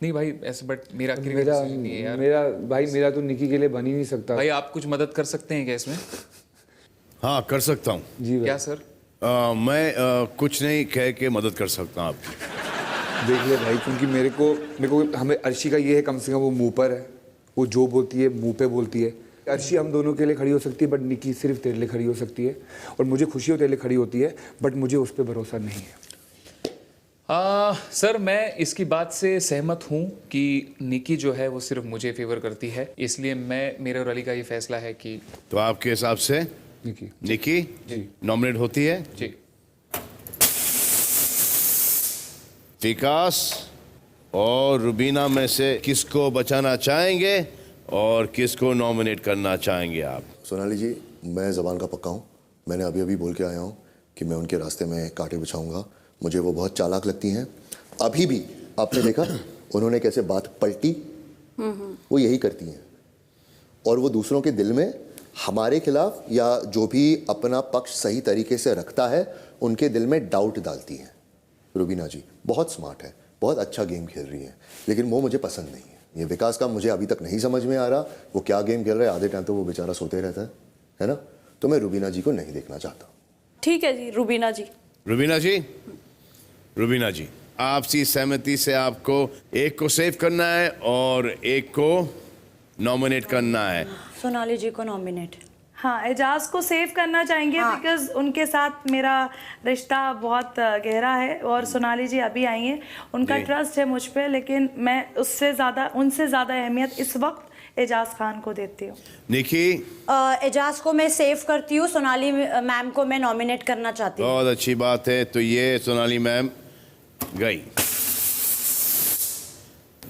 Speaker 5: नहीं भाई ऐसे, बट मेरा नहीं है यार।
Speaker 1: मेरा तो निकी के लिए बन ही नहीं सकता।
Speaker 5: भाई आप कुछ मदद कर सकते हैं क्या इसमें?
Speaker 2: हाँ, कर सकता हूँ।
Speaker 1: जी भाई।
Speaker 5: क्या सर?
Speaker 2: मैं कुछ नहीं कह के मदद कर सकता हूँ आपकी।
Speaker 1: देख ले भाई, क्योंकि मेरे को हमें अर्शी का ये है, कम से कम वो मुंह पर है, वो जो बोलती है मुंह पे बोलती है। अर्शी हम दोनों के लिए खड़ी हो सकती है, बट निकी सिर्फ तेरे लिए खड़ी हो सकती है, और मुझे खुशी हो तेरे लिए खड़ी होती है, बट मुझे उस पर भरोसा नहीं है।
Speaker 5: सर मैं इसकी बात से सहमत हूँ कि निकी जो है वो सिर्फ मुझे फेवर करती है, इसलिए मेरे और अली का ये फैसला है कि
Speaker 2: तो आपके हिसाब से निकी नॉमिनेट होती है।
Speaker 5: जी।
Speaker 2: विकास और रुबीना में से किसको बचाना चाहेंगे? और किसको नॉमिनेट करना चाहेंगे आप?
Speaker 3: सोनाली जी, मैं ज़बान का पक्का हूँ। मैंने अभी अभी बोल के आया हूँ कि मैं उनके रास्ते में कांटे बिछाऊंगा। मुझे वो बहुत चालाक लगती हैं। अभी भी आपने देखा उन्होंने कैसे बात पलटी, वो यही करती हैं। और वो दूसरों के दिल में हमारे खिलाफ या जो भी अपना पक्ष सही तरीके से रखता है उनके दिल में डाउट डालती हैं। रुबीना जी बहुत स्मार्ट है, बहुत अच्छा गेम खेल रही है, लेकिन वो मुझे पसंद नहीं है। ये विकास का मुझे अभी तक नहीं समझ में आ रहा वो क्या गेम खेल रहा है। आधे टाइम तो वो बेचारा सोते रहता है ना? तो मैं रुबीना जी को नहीं देखना चाहता।
Speaker 8: ठीक है जी, रुबीना जी।
Speaker 2: रुबीना जी, रुबीना जी, आपसी सहमति से आपको एक को सेव करना है और एक को नॉमिनेट करना है।
Speaker 10: सोनाली जी को नॉमिनेट।
Speaker 7: हाँ, एजाज को सेव करना चाहेंगे बिकॉज उनके साथ मेरा रिश्ता बहुत गहरा है और सोनाली जी अभी आई हैं, उनका ट्रस्ट है मुझ पे, लेकिन मैं उनसे ज़्यादा अहमियत इस वक्त एजाज खान को देती हूँ।
Speaker 2: निकी?
Speaker 10: एजाज को मैं सेव करती हूँ, सोनाली मैम को मैं नॉमिनेट करना चाहती हूँ।
Speaker 2: बहुत अच्छी बात है। तो ये सोनाली मैम गई,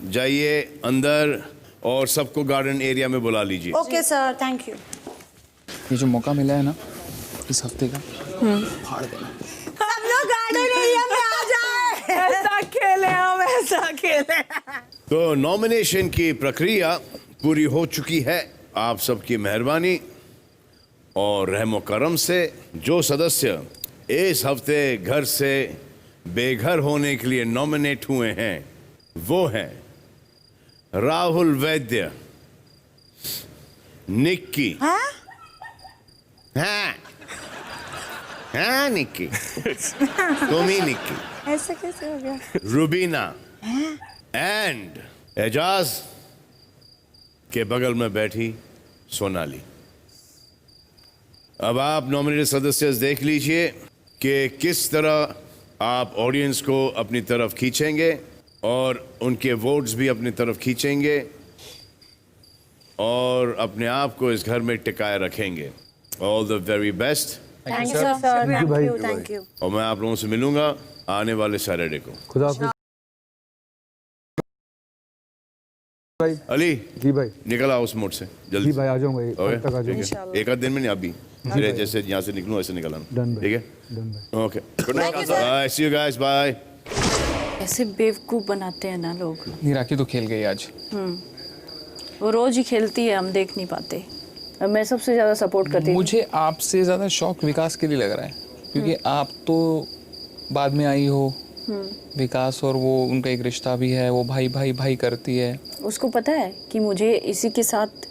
Speaker 2: जाइए अंदर और सबको गार्डन एरिया में बुला लीजिए।
Speaker 10: Okay sir, thank you.
Speaker 5: ये जो मौका मिला है ना इस हफ्ते का, फाड़ देना।
Speaker 10: सब लोग गार्डन एरिया में आ जाए।
Speaker 7: ऐसा खेले हम, ऐसा खेले।
Speaker 2: तो नॉमिनेशन की प्रक्रिया पूरी हो चुकी है। आप सबकी मेहरबानी और रहमो करम से जो सदस्य इस हफ्ते घर से बेघर होने के लिए नॉमिनेट हुए हैं वो हैं राहुल वैद्य, निक्की, हाँ निक्की, तुम ही निक्की,
Speaker 10: ऐसा कैसे हो गया?
Speaker 2: रुबीना एंड एजाज के बगल में बैठी सोनाली। अब आप नॉमिनेटेड सदस्य देख लीजिए कि किस तरह आप ऑडियंस को अपनी तरफ खींचेंगे और उनके वोट्स भी अपनी तरफ खींचेंगे और अपने आप को इस घर में टिकाए रखेंगे। All the very best.
Speaker 10: Thank you sir, thank you.
Speaker 2: और मैं आप लोगों से मिलूंगा आने वाले सैटरडे को।
Speaker 1: खुदा हाफिज। भाई
Speaker 2: अली
Speaker 1: जी भाई,
Speaker 2: निकल आओ उस मोड से जल्दी।
Speaker 1: जी भाई आ जाऊंगा, तक आ जाऊंगा।
Speaker 2: एक आध दिन में नहीं, अभी फिर जैसे यहाँ से निकलूँ ऐसे निकल आना।
Speaker 1: Done,
Speaker 2: ठीक है?
Speaker 1: डन भाई।
Speaker 2: Okay, good night, bye, see you guys, bye.
Speaker 8: ऐसे बेवकूफ़ बनाते हैं ना लोग।
Speaker 5: निराकी तो खेल गई आज।
Speaker 8: वो रोज ही खेलती है, हम देख नहीं पाते। और मैं सबसे ज़्यादा सपोर्ट करती हूँ।
Speaker 5: मुझे आपसे ज़्यादा शौक विकास के लिए लग रहा है, क्योंकि आप तो बाद में आई हो। विकास और वो उनका एक रिश्ता भी है, वो भाई भाई भाई करती है।
Speaker 8: उसको पता है कि मुझे इसी के साथ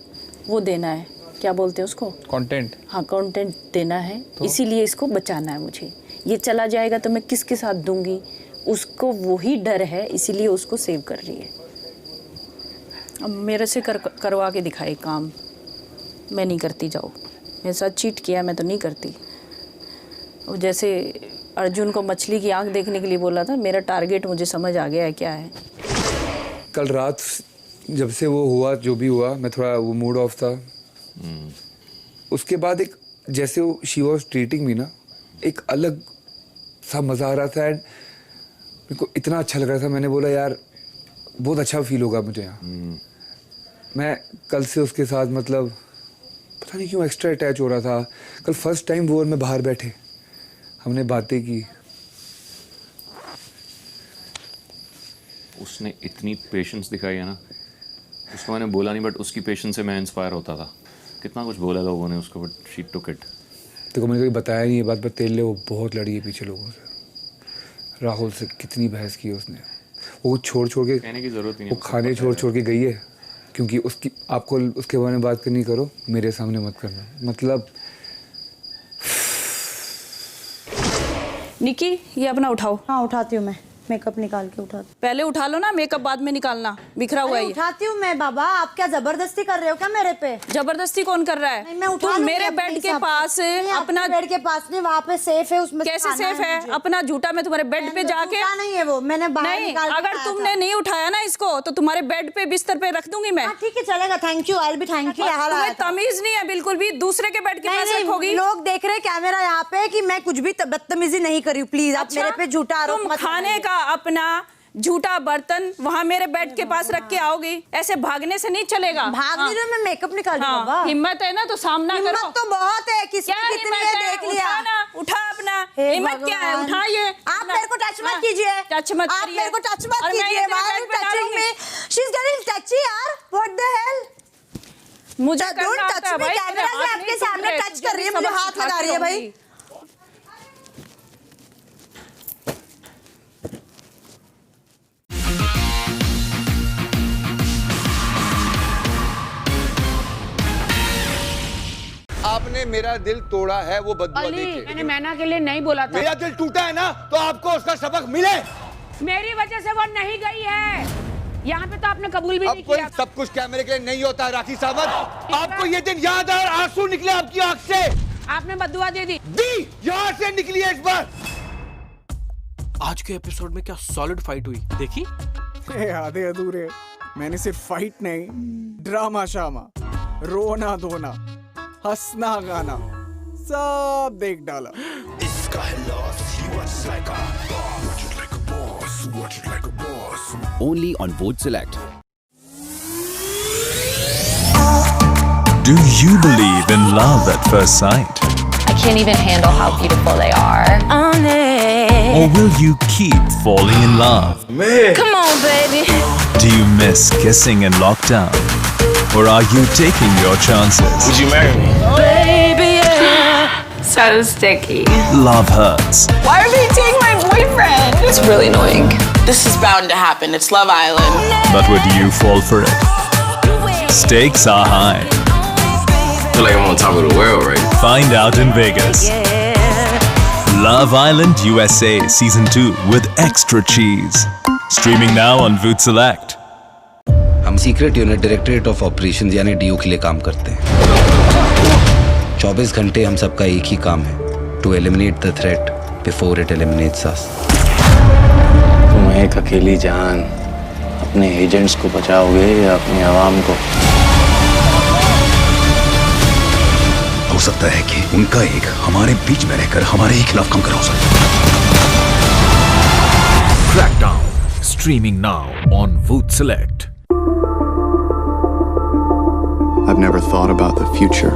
Speaker 8: वो देना है, क्या बोलते हैं उसको,
Speaker 5: कंटेंट।
Speaker 8: हाँ, कंटेंट देना है, इसीलिए इसको बचाना है मुझे। ये चला जाएगा तो मैं किसके साथ दूंगी, उसको वही डर है, इसीलिए उसको सेव कर रही है। अब मेरे से करवा के दिखाए काम, मैं नहीं करती। जाओ, मेरे साथ चीट किया, मैं तो नहीं करती। और जैसे अर्जुन को मछली की आंख देखने के लिए बोला था, मेरा टारगेट मुझे समझ आ गया है क्या है।
Speaker 1: कल रात जब से वो हुआ, जो भी हुआ, मैं थोड़ा वो मूड ऑफ था। उसके बाद एक जैसे वो शी वॉज ट्रीटिंग मी ना, एक अलग सा मज़ा आ रहा था एंड मेरे को इतना अच्छा लग रहा था। मैंने बोला यार बहुत अच्छा फील होगा मुझे यहाँ। मैं कल से उसके साथ मतलब पता नहीं क्यों एक्स्ट्रा अटैच हो रहा था। कल फर्स्ट टाइम वो और मैं बाहर बैठे, हमने बातें की।
Speaker 11: उसने इतनी पेशेंस दिखाई है ना, उसको मैंने बोला नहीं, बट उसकी पेशेंस से मैं इंस्पायर होता था। कितना कुछ बोला लोगों ने उसको, बट शी टुक इट।
Speaker 1: तो मैंने कभी बताया नहीं ये बात, पर तेल ले वो बहुत लड़ी है पीछे लोगों से। राहुल से कितनी बहस की उसने। वो छोड़ के
Speaker 11: कहने की जरूरत ही नहीं,
Speaker 1: वो खाने छोड़ के गई है, क्योंकि उसकी आपको उसके बारे में बात करनी करो, मेरे सामने मत करना। मतलब
Speaker 8: निकी, ये अपना उठाओ।
Speaker 10: हाँ, उठाती हूँ मैं, मेकअप निकाल के उठाती।
Speaker 8: पहले उठा लो ना, मेकअप बाद में निकालना, बिखरा हुआ है ये।
Speaker 10: उठाती हूँ मैं। बाबा, आप क्या जबरदस्ती कर रहे हो क्या मेरे पे?
Speaker 8: जबरदस्ती कौन कर रहा है?
Speaker 10: नहीं, मैं उठा
Speaker 8: तुम
Speaker 10: लूंगी
Speaker 8: मेरे
Speaker 10: अपने
Speaker 8: बेड के
Speaker 10: हिसाब से।
Speaker 8: पास
Speaker 10: नहीं,
Speaker 8: अपना
Speaker 10: बेड के पास नहीं, वहाँ पे सेफ है, उसमें
Speaker 8: कैसे
Speaker 10: खाना
Speaker 8: सेफ है?
Speaker 10: मुझे।
Speaker 8: अपना झूठा मैं तुम्हारे बेड पे जाके,
Speaker 10: झूठा नहीं है वो, मैंने बाहर
Speaker 8: नहीं,
Speaker 10: निकाल के
Speaker 8: अगर
Speaker 10: लाया
Speaker 8: तुमने
Speaker 10: था।
Speaker 8: नहीं उठाया ना इसको, तो तुम्हारे बेड पे बिस्तर पे रख दूंगी मैं।
Speaker 10: हाँ, ठीक है, चलेगा। Thank you, I be thank you.
Speaker 8: तुम्हें तमीज नहीं है बिल्कुल भी, दूसरे के बेड के पास रखोगी।
Speaker 10: लोग देख रहे कैमरा यहाँ पे कि मैं कुछ भी बदतमीजी नहीं करी। प्लीज आप
Speaker 8: अच्छा,
Speaker 10: मेरे पे झूठा आरोप
Speaker 8: तुम
Speaker 10: मत
Speaker 8: खाने
Speaker 10: लगाइए।
Speaker 8: का अपना झूठा बर्तन वहाँ मेरे बेड के पास रख के आओगी, ऐसे भागने से नहीं चलेगा।
Speaker 12: भागने दो, मैं मेकअप निकाल दूँ बाबा।
Speaker 8: हिम्मत है ना तो सामना करो।
Speaker 12: हिम्मत तो बहुत है, किसकी
Speaker 8: क्या
Speaker 12: कितनी
Speaker 8: हिम्मत
Speaker 12: है
Speaker 8: है?
Speaker 12: देख लिया।
Speaker 8: उठा ना, उठा अपना।
Speaker 12: हे
Speaker 8: हिम्मत क्या है?
Speaker 12: भगवान।
Speaker 8: उठाइए।
Speaker 12: आप मेरे को टच मत कीजिए।
Speaker 8: टच मत
Speaker 12: आप
Speaker 8: करिए।
Speaker 12: मेरे को टच मत
Speaker 8: और मैं
Speaker 12: कीजिए।
Speaker 8: इतने
Speaker 12: Why are
Speaker 8: बेड
Speaker 12: you
Speaker 8: पे
Speaker 12: touching
Speaker 8: डालूंगी।
Speaker 12: me? She's getting touchy यार। What the hell?
Speaker 8: मुझे
Speaker 12: Don't
Speaker 8: करना
Speaker 12: touch
Speaker 8: आता है
Speaker 12: me,
Speaker 8: भाई,
Speaker 12: कैमरा
Speaker 8: मेरे
Speaker 12: से
Speaker 8: हाथ
Speaker 12: आपके
Speaker 8: नहीं
Speaker 12: सामने
Speaker 8: टूट रहे,
Speaker 12: टच कर रही है, मुझे
Speaker 8: सबक
Speaker 12: हाथ लगा
Speaker 8: सिखाती
Speaker 12: रही है भाई।
Speaker 8: रहूंगी।
Speaker 1: आपने मेरा दिल तोड़ा है, वो बददुआ
Speaker 13: अली,
Speaker 1: देखे।
Speaker 13: मैंने मैना के लिए नहीं बोला था।
Speaker 1: मेरा दिल टूटा है ना, तो आपको उसका सबक मिले।
Speaker 13: मेरी वजह से वो नहीं गई है। यहाँ पे तो आपने कबूल भी
Speaker 1: अब
Speaker 13: नहीं
Speaker 1: कोई
Speaker 13: किया।
Speaker 1: सब कुछ कैमरे के लिए नहीं होता है राखी सावंत। आपको ये दिन याद है और आंसू निकले आपकी आंख से।
Speaker 13: आपने बद्दुआ दे दी।
Speaker 1: यहाँ से निकली है इस बार।
Speaker 14: आज के एपिसोड में क्या सॉलिड फाइट हुई देखी?
Speaker 15: आधे अधूरे। मैंने सिर्फ फाइट नहीं, ड्रामा शामा, रोना धोना, हंसना गाना सब देख डाला।
Speaker 16: Only on Vote Select.
Speaker 17: Do you believe in love at first sight?
Speaker 18: I can't even handle how beautiful they are.
Speaker 17: Or will you keep falling in love?
Speaker 18: Come on, baby.
Speaker 17: Do you miss kissing in lockdown? Or are you taking your chances?
Speaker 16: Would you marry me?
Speaker 18: Baby, yeah. So sticky.
Speaker 17: Love hurts.
Speaker 18: Why are they taking my boyfriend? It's really annoying.
Speaker 6: This is bound to happen. It's Love Island.
Speaker 17: But would you fall for it? Stakes are high.
Speaker 16: I feel like I'm on top of the world, right?
Speaker 17: Find out in Vegas. Love Island USA Season 2 with extra cheese. Streaming now on Voot Select.
Speaker 16: हम secret unit directorate of operations यानी do के लिए काम करते हैं। 24 घंटे हम सबका एक ही काम है, to eliminate the threat before it eliminates us.
Speaker 19: तुम एक अकेली जान अपने एजेंट्स को बचाओगे या अपनी आवाम को?
Speaker 16: हो सकता है कि उनका एक हमारे बीच में रहकर हमारे ही खिलाफ काम करा हो सकता है।
Speaker 17: Crackdown. Streaming now on Voot Select.
Speaker 20: I've never thought about the future.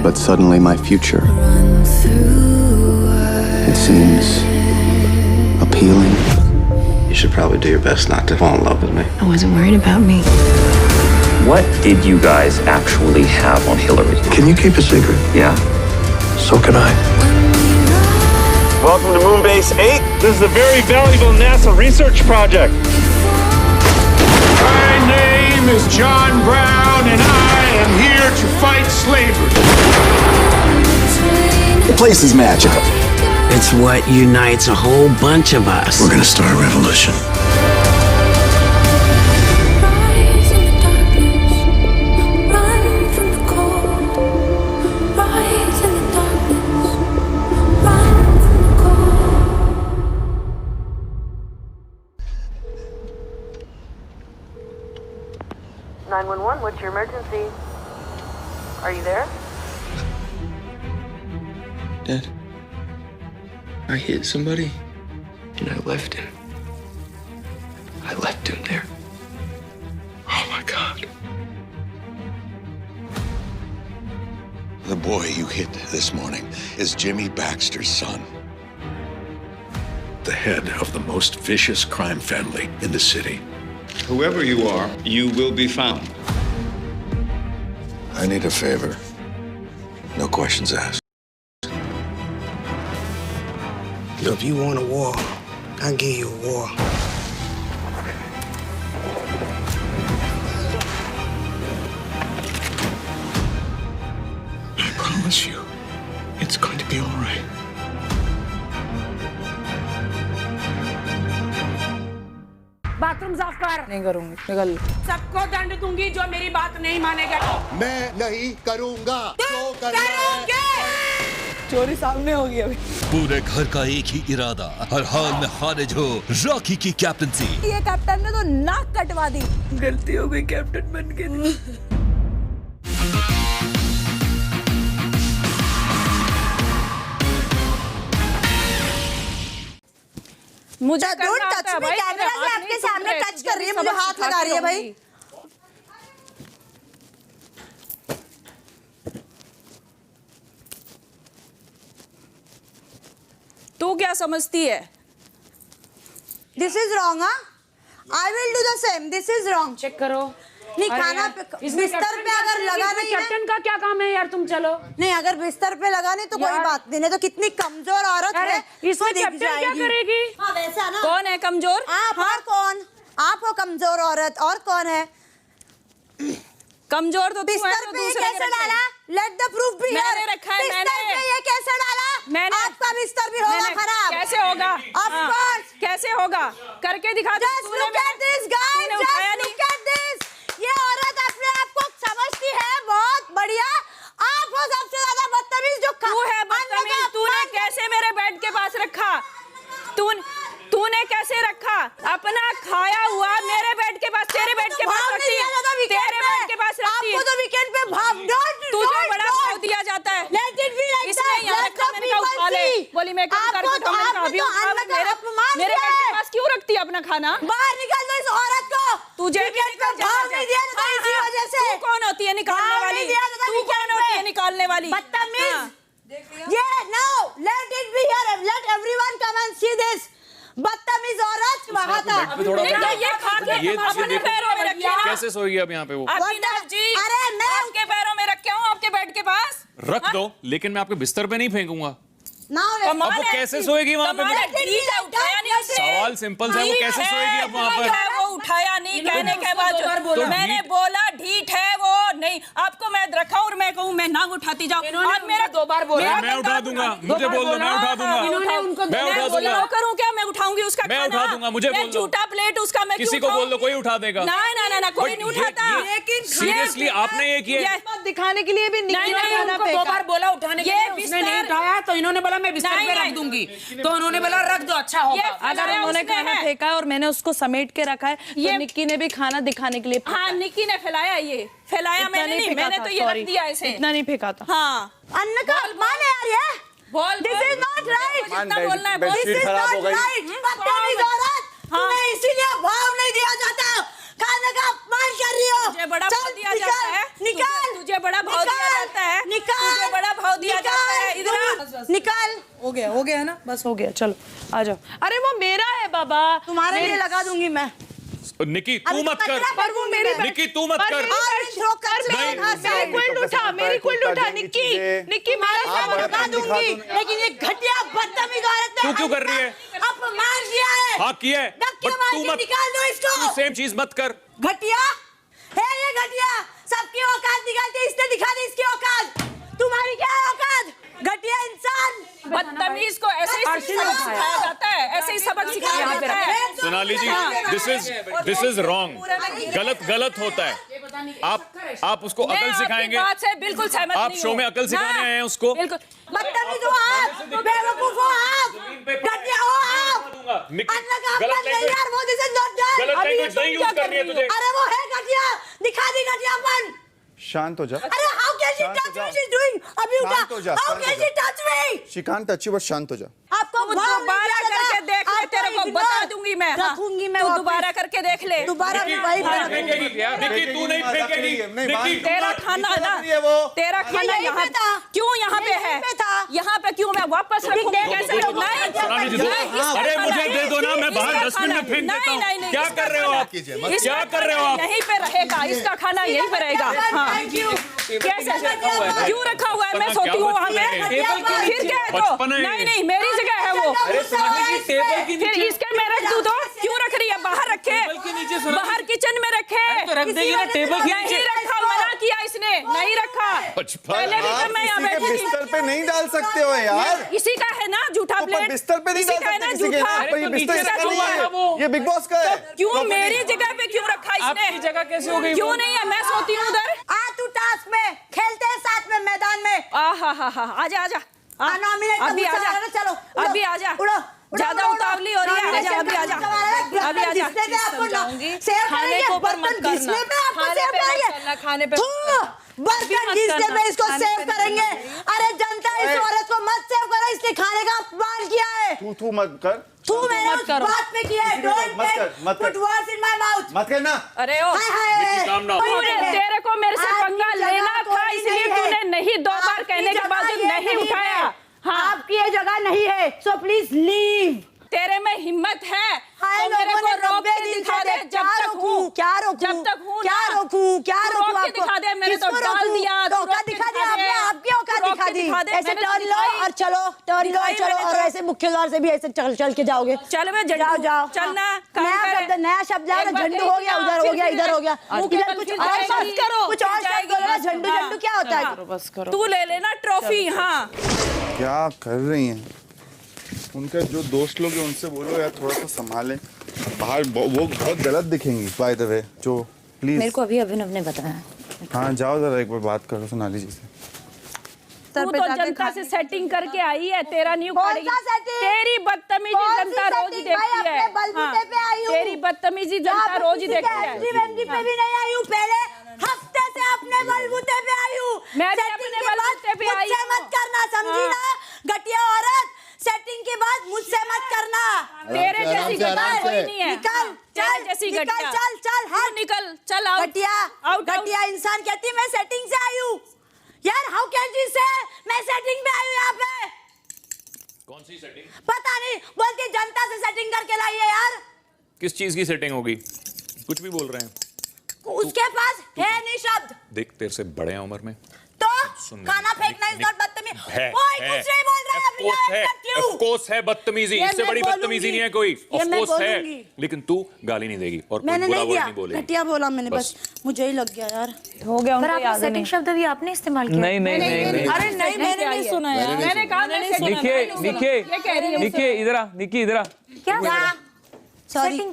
Speaker 20: But suddenly my future, it seems appealing.
Speaker 19: You should probably do your best not to fall in love with me.
Speaker 18: I wasn't worried about me.
Speaker 19: What did you guys actually have on Hillary?
Speaker 20: Can you keep a secret?
Speaker 19: Yeah.
Speaker 20: So can I.
Speaker 21: Welcome to Moonbase 8. This is a very valuable NASA research project.
Speaker 22: My name is John Brown, and I am here to fight slavery.
Speaker 20: The place is magical.
Speaker 23: It's what unites a whole bunch of us.
Speaker 20: We're gonna start a revolution.
Speaker 6: What's your emergency? Are you there?
Speaker 19: Dad, I hit somebody and I left him. I left him there. Oh my God.
Speaker 24: The boy you hit this morning is Jimmy Baxter's son. The head of the most vicious crime family in the city.
Speaker 22: Whoever you are, you will be found.
Speaker 24: I need a favor. No questions asked.
Speaker 23: If you want a war, I'll give you a war.
Speaker 24: I promise you, it's going to be all right.
Speaker 13: Bathroom साफ कर।
Speaker 4: नहीं करूंगी, निकल।
Speaker 13: सबको दंड दूंगी जो मेरी बात नहीं मानेगा।
Speaker 24: मैं नहीं करूंगा।
Speaker 4: चोरी सामने होगी अभी।
Speaker 25: पूरे घर का एक ही इरादा, हर हाल में खारिज हो रॉकी की कैप्टनसी।
Speaker 7: ये कैप्टन ने तो नाक कटवा दी।
Speaker 4: गलती हो गई कैप्टन बन के।
Speaker 8: मुझे
Speaker 12: डोंट टच मी, कैमरा से आपके सामने टच कर रही है, मुझे हाथ लगा रही है भाई।
Speaker 8: तू क्या समझती है?
Speaker 12: This is wrong. I will do the same. This is wrong.
Speaker 6: Check करो।
Speaker 12: नहीं, खाना बिस्तर पे अगर लगा नहीं है,
Speaker 6: कैप्टन का क्या काम है यार, तुम चलो।
Speaker 12: नहीं, अगर बिस्तर पे लगा नहीं तो कोई बात नहीं, तो कितनी कमजोर औरत है,
Speaker 6: इसमें कैप्टन क्या करेगी?
Speaker 12: हाँ वैसा ना।
Speaker 8: कौन है कमजोर?
Speaker 12: आप। और कौन? आप हो कमजोर औरत, और कौन है
Speaker 8: कमजोर? तो
Speaker 12: बिस्तर पे ये कैसे डाला? Let the proof be here.
Speaker 8: रखा है मैंने।
Speaker 12: बिस्तर पे ये कैसे डाला?
Speaker 8: मैंने।
Speaker 12: आपका बिस्तर भी होगा खराब।
Speaker 8: कैसे होगा?
Speaker 12: Of course.
Speaker 8: कैसे होगा? करके दिखा दो।
Speaker 12: Just look at this guys, just look at this. ये औरत अपने आप को समझती है बहुत बढ़िया। आप हो सबसे ज्यादा बदतमीज जो
Speaker 8: तू है बदतमीज। तूने कैसे मेरे बेड के पास रखा? तूने कैसे रखा? अपना खाया हुआ मेरे बेड के पास, तेरे बेड के पास रखती है, तेरे बेड के पास रखती है।
Speaker 12: आपको तो वीकेंड पे भाव
Speaker 8: तुझे बड़ा भाव दिया जाता है।
Speaker 12: लेट इट बी लाइक
Speaker 8: इसने यहाँ रखा, मैंने कहा उठा ले। बोली मैं काम करके उठाऊं, मैंने कहा अभी उठा। मेरे बेड के पास क्यों रखती है अपना खाना?
Speaker 12: बाहर निकाल दो इस औरत को।
Speaker 8: तुझे
Speaker 12: वीकेंड पे भाव नहीं दिया जाता इसी वजह से।
Speaker 8: तू कौन होती है निकालने वाली? तू कौन होती है निकालने वाली?
Speaker 12: बदतमीज। ये no, let it be here, let everyone come and see this. बदतमीज औरत वहां तक।
Speaker 8: ये खा के अपने पैरों में रखी है।
Speaker 14: कैसे सोएगी अब यहाँ पे वो?
Speaker 8: जी,
Speaker 12: अरे मैं
Speaker 8: आपके पैरों में रखे हूँ, आपके बेड के पास
Speaker 14: रख दो, लेकिन मैं आपके बिस्तर पे नहीं फेंकूंगा।
Speaker 12: अब
Speaker 14: वो कैसे सोएगी वहाँ पे?
Speaker 8: उठाया नहीं उसने।
Speaker 14: सवाल सिंपल सा है, वो कैसे सोएगी अब वहाँ पर?
Speaker 8: वो उठाया नहीं, कहने के बाद मैंने बोला ढीठ है वो। नहीं, आपको मैं रखा और मैं कहूँ मैं ना उठाती जाऊँ।
Speaker 6: आज मेरा 2 बार बोला।
Speaker 14: मैं उठा दूंगा, मुझे बोल दो, मैं उठा दूंगा। मैं उठा दूंगा।
Speaker 8: करूँ क्या? मैं उठाऊंगी उसका
Speaker 14: मैं
Speaker 8: खाना।
Speaker 14: उठा दूंगा, मुझे बोल दो।
Speaker 8: झूठा प्लेट उसका मैं
Speaker 14: किसी को बोल दो, कोई उठा देगा।
Speaker 8: ना कोई नहीं उठाता।
Speaker 14: लेकिन सीरियसली आपने ये किया
Speaker 7: दिखाने के लिए भी
Speaker 6: नहीं, उनको 2 बार बोला उठाने के लिए, उसने नहीं उठाया तो इन्होंने बोला मैं बिस्तर पे रख दूंगी, तो उन्होंने बोला रख दो, अच्छा होगा।
Speaker 7: अगर उन्होंने खाना फेंका और मैंने उसको समेट के रखा है, तो निक्की ने भी खाना दिखाने के लिए।
Speaker 8: हाँ, निक्की ने फैलाया, ये फैलाया मैंने नहीं, मैंने तो ये रख दिया ऐसे।
Speaker 7: इतना नहीं फेंका था।
Speaker 8: हाँ,
Speaker 12: अन्न का अपमान है यार ये।
Speaker 8: बोल,
Speaker 12: दिस इज नॉट राइट।
Speaker 8: जितना बोलना है बोल।
Speaker 12: This is not right. बदतमीज औरत, तुम्हें इसीलिए भाव नहीं दिया जाता, खाने का अपमान कर रही हो।
Speaker 8: तुझे बड़ा भाव दिया जाता है।
Speaker 12: निकाल।
Speaker 8: तुझे बड़ा भाव दिया जाता है।
Speaker 12: निकाल।
Speaker 8: तुझे बड़ा भाव दिया जाता है। इधर
Speaker 12: निकाल।
Speaker 7: हो गया ना, बस हो गया, चलो आ जाओ। अरे वो मेरा है बाबा,
Speaker 12: तुम्हारे लिए लगा दूंगी मैं।
Speaker 14: निक्की तू मत कर,
Speaker 7: पर वो मेरी
Speaker 14: निक्की तू मत कर।
Speaker 7: मेरी क्विल्ट उठा, मेरी क्विल्ट उठा। निक्की मेरा सामान लगा दूंगी।
Speaker 12: लेकिन ये घटिया बदतमीज औरत ने
Speaker 14: तू क्यों कर रही है?
Speaker 12: अपमान किया है।
Speaker 14: हाँ किया है,
Speaker 12: धक्के
Speaker 14: बट
Speaker 12: मार
Speaker 14: तू
Speaker 12: के
Speaker 14: मत,
Speaker 12: निकाल दो इसको।
Speaker 14: तू सेम चीज मत कर।
Speaker 12: घटिया है ये, घटिया। सबकी औकात निकालती है, इसने दिखा दी इसकी औकात। तुम्हारी क्या औकात? घटिया इंसान।
Speaker 8: बदतमीज को ऐसे ही सबक सिखाया जाता है, ऐसे ही सबक सिखाया जाता है।
Speaker 14: सोनाली जी, दिस इज रॉन्ग। गलत होता है। आप उसको अकल सिखाएंगे?
Speaker 8: बात से बिल्कुल सहमत
Speaker 14: आप
Speaker 8: नहीं
Speaker 14: शो
Speaker 8: हूं।
Speaker 14: में अकल सिखाने आए हैं उसको?
Speaker 8: बिल्कुल।
Speaker 12: बदतमीज हो आप, बेवकूफ हो आप, घटिया हो आप। अन्न का अपमान नहीं यार, वो दिस इज नॉट डन।
Speaker 14: गलत लैंग्वेज नहीं यूज करनी है तुझे।
Speaker 12: अरे वो है घटिया, दिखा दी घटियापन।
Speaker 2: शांत हो जा।
Speaker 12: अरे how can she touch me? She is doing. अभी उठा। How can she touch me?
Speaker 2: She can't touch you, बस शांत हो जा।
Speaker 12: आपको
Speaker 8: दोबारा करके देख ले, तेरे को बता दूंगी मैं।
Speaker 12: रखूंगी मैं,
Speaker 8: तू दोबारा करके देख ले।
Speaker 12: दोबारा भी वही
Speaker 14: निक्की तू नहीं फेंकेगी। निक्की
Speaker 8: तेरा खाना ना, तेरा खाना यहाँ क्यों यहाँ पे है? यहाँ पे क्यों? मैं वापस रखूंगी कैसे?
Speaker 14: अरे मुझे दे दो ना, मैं बाहर डस्टबिन में फेंक देता हूँ। क्या कर रहे हो आप? क्या कर रहे हो आप?
Speaker 8: यहीं पे रहेगा, इसका खाना यहीं पे रहेगा। हाँ, कैसे क्यों रखा हुआ है? मैं सोती हूँ वहाँ पे, फिर क्या है? तो नहीं, मेरी जगह है वो। फिर इसके मैं रख दूँ तो क्यों रख रही है? बाहर रखे, बाहर किचन में रखे।
Speaker 14: रख देगी ना टेबल के नीचे।
Speaker 8: नहीं रखा, मना किया इसने, नहीं रखा। पहले भी जब मैं यहाँ बैठी थी।
Speaker 2: बिस्तर पे नहीं डाल सकते हो यार।
Speaker 8: इसी का है ना झूठा प्लेट?
Speaker 2: बिस्तर पे नहीं डाल सकते किसी के ना। ये बिस्तर इसका नहीं है, ये बिग बॉस का है।
Speaker 8: क्यों मेरी जगह पे क्यों रखा इसने?
Speaker 14: आपकी जगह कैसे हो गई?
Speaker 8: क्यों नहीं है? मैं सोती हूँ उधर।
Speaker 12: आ तू टास्क में, खेलते हैं साथ में मैदान में।
Speaker 8: आजा अभी आजा,
Speaker 12: चलो
Speaker 8: अभी आजा। ज्यादा उतावली हो रही है, आजा अभी आजा, अभी आजा।
Speaker 7: खाने को ऊपर मत करना, खाने पे
Speaker 12: बर्तन घिसने में इसको सेव करेंगे। अरे जनता इस औरत को मत सेव करो, इसने खाने का अपमान किया है।
Speaker 2: तू मत कर,
Speaker 12: तू मैंने उस बात पे किया है। Don't put words in my mouth.
Speaker 2: मत करना।
Speaker 8: अरे ओ तेरे को मेरे से पंगा लेना था, इसलिए तूने नहीं 2 बार कहने के बावजूद नहीं उठाया।
Speaker 12: हाँ, आपकी ये जगह नहीं है, सो प्लीज लीव।
Speaker 8: तेरे में हिम्मत है तो मेरे को रोक के दिखा दे। जब तक हूँ
Speaker 12: क्या रोकूं?
Speaker 8: जब तक हूँ
Speaker 12: क्या रोकूं? क्या रोकूं?
Speaker 8: रोक के दिखा दे। मैंने तो डाल दिया,
Speaker 12: औकात दिखा दी आपने, आपकी औकात दिखा दी। ऐसे टर्न लो और चलो, टर्न लो और चलो, और ऐसे मुख्य द्वार से भी ऐसे चल के जाओगे।
Speaker 8: चल बे
Speaker 12: जाओ जाओ,
Speaker 8: चलना।
Speaker 12: नया शब्द जाओ। झंडू हो गया, उधर हो गया, इधर हो गया, इधर कुछ और शब्द करो, कुछ और शब्द करो। झंडू झंडू क्या होता है?
Speaker 8: बस करो, तू ले लेना ट्रॉफी। हाँ
Speaker 2: क्या कर रही हैं? उनके जो दोस्त लोग हैं उनसे बोलो यार थोड़ा सा संभालें, बाहर वो बहुत गलत दिखेंगी। बाय द वे जो प्लीज,
Speaker 12: मेरे को अभी अभिनव ने बताया।
Speaker 2: हाँ जाओ जरा एक बार बात करो सोनाली जी से।
Speaker 8: तू तो जनता से सेटिंग करके आई है, तेरा न्यू तेरी बदतमीजी जनता रोज ही देखती है। तेरी बदतमीजी जनता रोज ही देखती है।
Speaker 12: पे भी नहीं आई हूँ, पहले हफ्ते से अपने बलबूते पे आई हूँ।
Speaker 8: मैं भी अपने बलबूते पे आई हूँ।
Speaker 12: मत करना, समझी ना घटिया औरत। सेटिंग के बाद मुझसे मत करना।
Speaker 8: तेरे जैसी घटिया कोई नहीं है।
Speaker 12: निकल, चल
Speaker 8: जैसी
Speaker 12: निकल, चल हाँ
Speaker 8: निकल, चल आउट।
Speaker 12: घटिया इंसान कहती मैं सेटिंग से आई हूँ। यार हाउ कैन शी से मैं सेटिंग पे आई हूँ यहाँ पे?
Speaker 14: कौन सी सेटिंग?
Speaker 12: पता नहीं, बोलती जनता से सेटिंग करके लाई है यार।
Speaker 14: किस चीज की सेटिंग होगी? कुछ भी बोल रहे हैं।
Speaker 12: उसके पास है नहीं शब्द।
Speaker 14: देख तेरे से बड़े हैं उम्र में
Speaker 12: तो खाना फेंकना इज नॉट बदतमीजी। कोई कुछ नहीं बोल रहा है।
Speaker 14: ऑफ कोर्स है बदतमीजी, इससे बड़ी बदतमीजी नहीं है कोई। ऑफ कोर्स है, लेकिन तू गाली नहीं देगी और कोई बुरा वर्ड नहीं बोलेगी।
Speaker 12: घटिया बोला मैंने, बस मुझे ही लग गया यार।
Speaker 8: हो गया, उनको
Speaker 12: याद नहीं। सेटिंग शब्द भी आपने इस्तेमाल किया?
Speaker 14: नहीं।
Speaker 12: अरे नहीं, मैंने नहीं सुना यार।
Speaker 8: मैंने कहा
Speaker 14: निकी इधर आ।
Speaker 12: क्या
Speaker 14: सेटिंग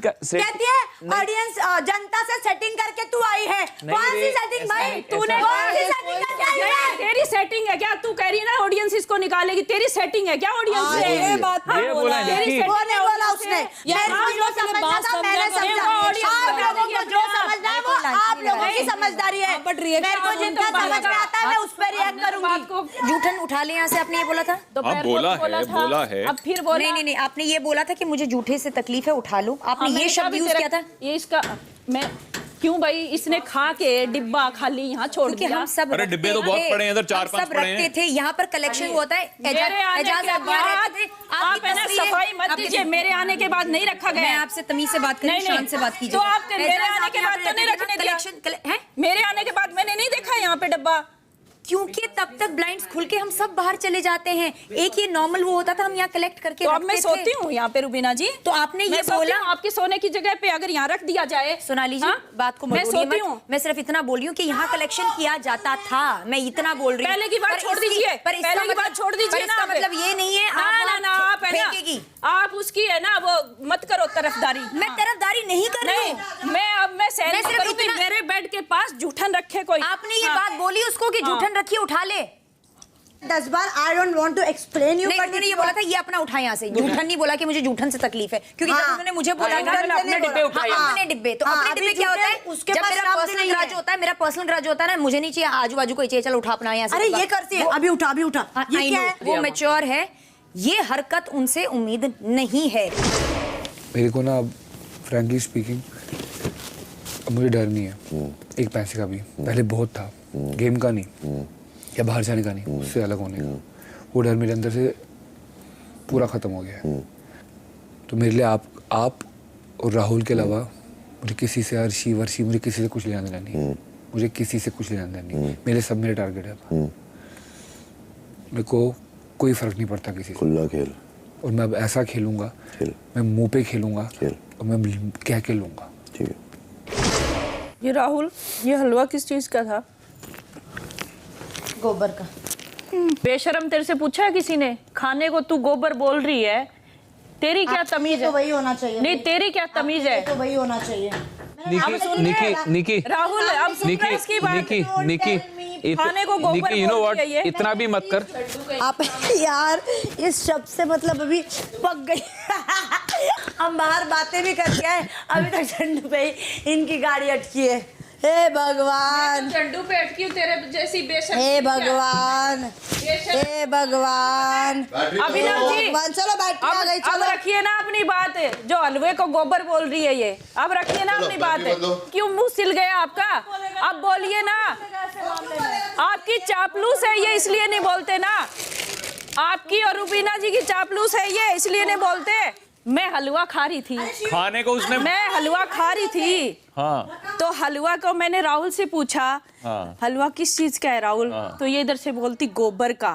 Speaker 12: कहती है ऑडियंस, जनता से सेटिंग करके तू आई है। कौन सी सेटिंग भाई? तूने कौन सी सेटिंग करके आई है?
Speaker 8: तेरी सेटिंग है क्या? तू कह रही है ना ऑडियंस इसको निकालेगी, तेरी सेटिंग है क्या ऑडियंस से? ये बात बोला, तेरी सेटिंग
Speaker 12: वो नहीं बोला उसने। मैंने जो समझा था मैंने समझा। आप लोगों को जो समझना है वो आप लोगों की समझदारी है। मेरे को जितना समझ में आता है मैं उस पर रिएक्ट करूंगी।
Speaker 4: जूठन उठा ले यहाँ से, आपने ये बोला था?
Speaker 14: बोला है।
Speaker 8: अब फिर बोला
Speaker 4: नहीं, आपने ये बोला था कि मुझे जूठे से तकलीफ है, उठा लो। आपने ये शब्द यूज किया था।
Speaker 8: ये इसका मैं क्यों भाई, इसने खा के डिब्बा खाली यहाँ छोड़ दिया।
Speaker 4: हम सब
Speaker 14: अरे डिब्बे तो बहुत पड़े हैं इधर, 4-5 पड़े हैं।
Speaker 4: रखते थे यहाँ पर, कलेक्शन होता है।
Speaker 8: आप है ना सफाई मत कीजिए। मेरे आने के बाद नहीं रखा गया।
Speaker 4: मैं आपसे तमीज से बात करी, शान से बात कीजिए।
Speaker 8: तो आप मेरे आने के बाद तो नहीं रखने दिया? मेरे आने के बाद मैंने नहीं देखा यहाँ पे डब्बा,
Speaker 4: क्योंकि तब तक ब्लाइंड्स खुल के हम सब बाहर चले जाते हैं। एक ये नॉर्मल वो होता था, हम यहाँ कलेक्ट करके
Speaker 8: तो अब मैं सोती हूँ यहाँ पे रुबीना जी।
Speaker 4: तो आपने ये बोला
Speaker 8: आपके सोने की जगह पे अगर यहाँ रख दिया जाए।
Speaker 4: सोनाली जी बात को मैं सोती हूँ, मैं सिर्फ इतना बोल रही हूँ कि यहाँ कलेक्शन किया जाता था। मैं इतना बोल रही हूँ।
Speaker 8: पहले की बात छोड़ दीजिए, पहले की बात छोड़ दीजिए ना।
Speaker 4: मतलब ये नहीं है
Speaker 8: आप फेंकेगी, आप उसकी है ना वो मत करो तरफदारी।
Speaker 4: मैं तरफदारी नहीं कर रही हूँ।
Speaker 8: मैं सिर्फ करूँगी मेरे बेड के पास जूठन रखे कोई।
Speaker 4: आपने ये बात बोली उसको कि जूठन रखी, उठा ले
Speaker 12: 10 बार। I don't want to explain you,
Speaker 4: but मैंने ये बोला था ये अपना उठा यहाँ से। जूठन नहीं बोला कि मुझे जूठन से तकलीफ है, क्योंकि जब उन्होंने मुझे बोला
Speaker 8: अपने डिब्बे उठाए।
Speaker 4: अपने डिब्बे, तो अपने डिब्बे क्या होता है?
Speaker 12: उसके
Speaker 4: जब मेरा पर्सनल ग्राज होता है, मेरा पर्सनल ग्राज होता है ना, मुझे नहीं चाहिए आजू बाजू कोई चाहिए, चलो उठा अपना यहाँ से।
Speaker 12: अरे ये करती है, अभी उठा ये क्या है?
Speaker 4: वो मैच्योर है, ये हरकत उनसे उम्मीद नहीं है।
Speaker 1: मेरे को ना अब फ्रैंकली स्पीकिंग अब मुझे डर नहीं है एक पैसे का भी। पहले बहुत था, गेम का नहीं या बाहर जाने का नहीं, उससे अलग होने का। वो डर मेरे अंदर से पूरा ख़त्म हो गया है। तो मेरे लिए आप और राहुल के अलावा मुझे किसी से, अर्शी वर्शी, मुझे किसी से कुछ लेना देना नहीं। मुझे किसी से कुछ लेना देना नहीं। मेरे सब मेरे टारगेट है। मेरे को कोई फ़र्क नहीं पड़ता किसी से।
Speaker 20: खुला खेल।
Speaker 1: और मैं अब ऐसा खेलूँगा, मैं मुंह पे खेलूँगा और मैं कह के लूँगा।
Speaker 20: ठीक है।
Speaker 8: ये राहुल, ये हलवा किस चीज़ का था?
Speaker 12: गोबर का।
Speaker 8: बेशरम, तेरे से पूछा है किसी ने? खाने को तू गोबर बोल रही है, तेरी क्या तमीज है?
Speaker 12: तो वही होना चाहिए।
Speaker 8: नहीं, तेरी क्या तमीज है?
Speaker 12: तो वही होना चाहिए।
Speaker 14: निकी
Speaker 8: राहुल, अब सुन रहे इसकी बात।
Speaker 14: निकी
Speaker 8: खाने को गोबर
Speaker 14: यू नो व्हाट, इतना भी मत कर।
Speaker 12: आप यार इस शब्द से मतलब अभी पक गई। हम बाहर बातें भी करके आए, अभी तक झंडू पे ही इनकी गाड़ी अटकी है। हे भगवान,
Speaker 8: झंडू पेट की तेरे जैसी बेशक।
Speaker 12: हे भगवान, हे भगवान,
Speaker 8: अभिनव जी
Speaker 12: चलो बैठ आ गई,
Speaker 8: अब रखिए ना अपनी बात। जो हलवे को गोबर बोल रही है ये, अब रखिए ना अपनी बात। क्यों मुंह सिल गया आपका? अब बोलिए ना। आपकी चापलूस है ये, इसलिए नहीं बोलते ना। आपकी और रुबीना जी की चापलूस है ये, इसलिए नहीं बोलते। मैं हलवा खा रही थी,
Speaker 14: खाने को उसने,
Speaker 8: मैं हलवा खा रही थी।
Speaker 14: हाँ।
Speaker 8: तो हलवा को मैंने राहुल से पूछा,
Speaker 14: हाँ।
Speaker 8: हलवा किस चीज का है राहुल?
Speaker 14: हाँ।
Speaker 8: तो ये इधर से बोलती गोबर का।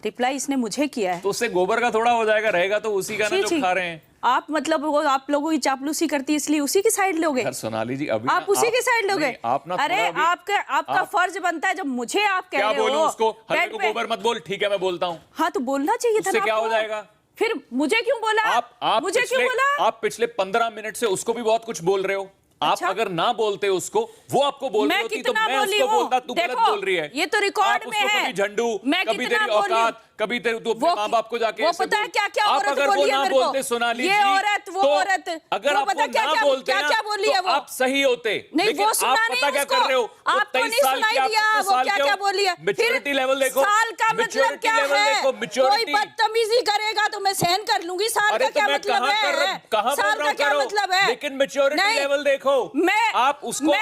Speaker 8: रिप्लाई इसने मुझे किया है।
Speaker 14: तो उससे गोबर का थोड़ा हो जाएगा, रहेगा तो उसी का ना जो खा रहे हैं।
Speaker 8: आप मतलब वो आप लोगों की चापलूसी करती है इसलिए उसी की साइड लोगे?
Speaker 14: सोनाली जी अभी
Speaker 8: आप उसी की साइड लोगे?
Speaker 14: आप ना,
Speaker 8: अरे आपका फर्ज बनता है जब मुझे आप कह रहे हो।
Speaker 14: क्या बोलूं उसको? हलवे को गोबर मत बोल। ठीक है मैं बोलता हूँ।
Speaker 8: हाँ तो बोलना चाहिए था।
Speaker 14: उससे क्या हो जाएगा?
Speaker 8: फिर मुझे क्यों बोला?
Speaker 14: आप
Speaker 8: मुझे क्यों बोला?
Speaker 14: आप पिछले 15 मिनट से उसको भी बहुत कुछ बोल रहे हो।
Speaker 8: अच्छा?
Speaker 14: आप अगर ना बोलते उसको, वो आपको बोल रही होती तो मैं उसको बोलता तू गलत बोल रही है।
Speaker 8: ये तो रिकॉर्ड में है।
Speaker 14: कभी झंडू, कभी तेरी औकात, कभी तेरे तू अपने माँ बाप को जाके
Speaker 8: वो पता है क्या क्या औरत
Speaker 14: अगर वो ना बोलते सोनाली जी,
Speaker 8: ये औरत वो औरत,
Speaker 14: अगर आप वो ना बोलते
Speaker 8: क्या बोली है वो?
Speaker 14: आप सही होते।
Speaker 8: नहीं वो सुना नहीं
Speaker 14: पता क्या कर रहे हो?
Speaker 8: आपको नहीं सुनाई दिया वो क्या बोली है?
Speaker 14: मैच्योरिटी लेवल देखो,
Speaker 8: साल का मतलब क्या है? कोई बदतमीजी करेगा तो मैं सहन कर लूंगी। साल का क्या मतलब है? साल का क्या मतलब है?
Speaker 14: लेकिन मैच्योरिटी लेवल देखो। आप उसको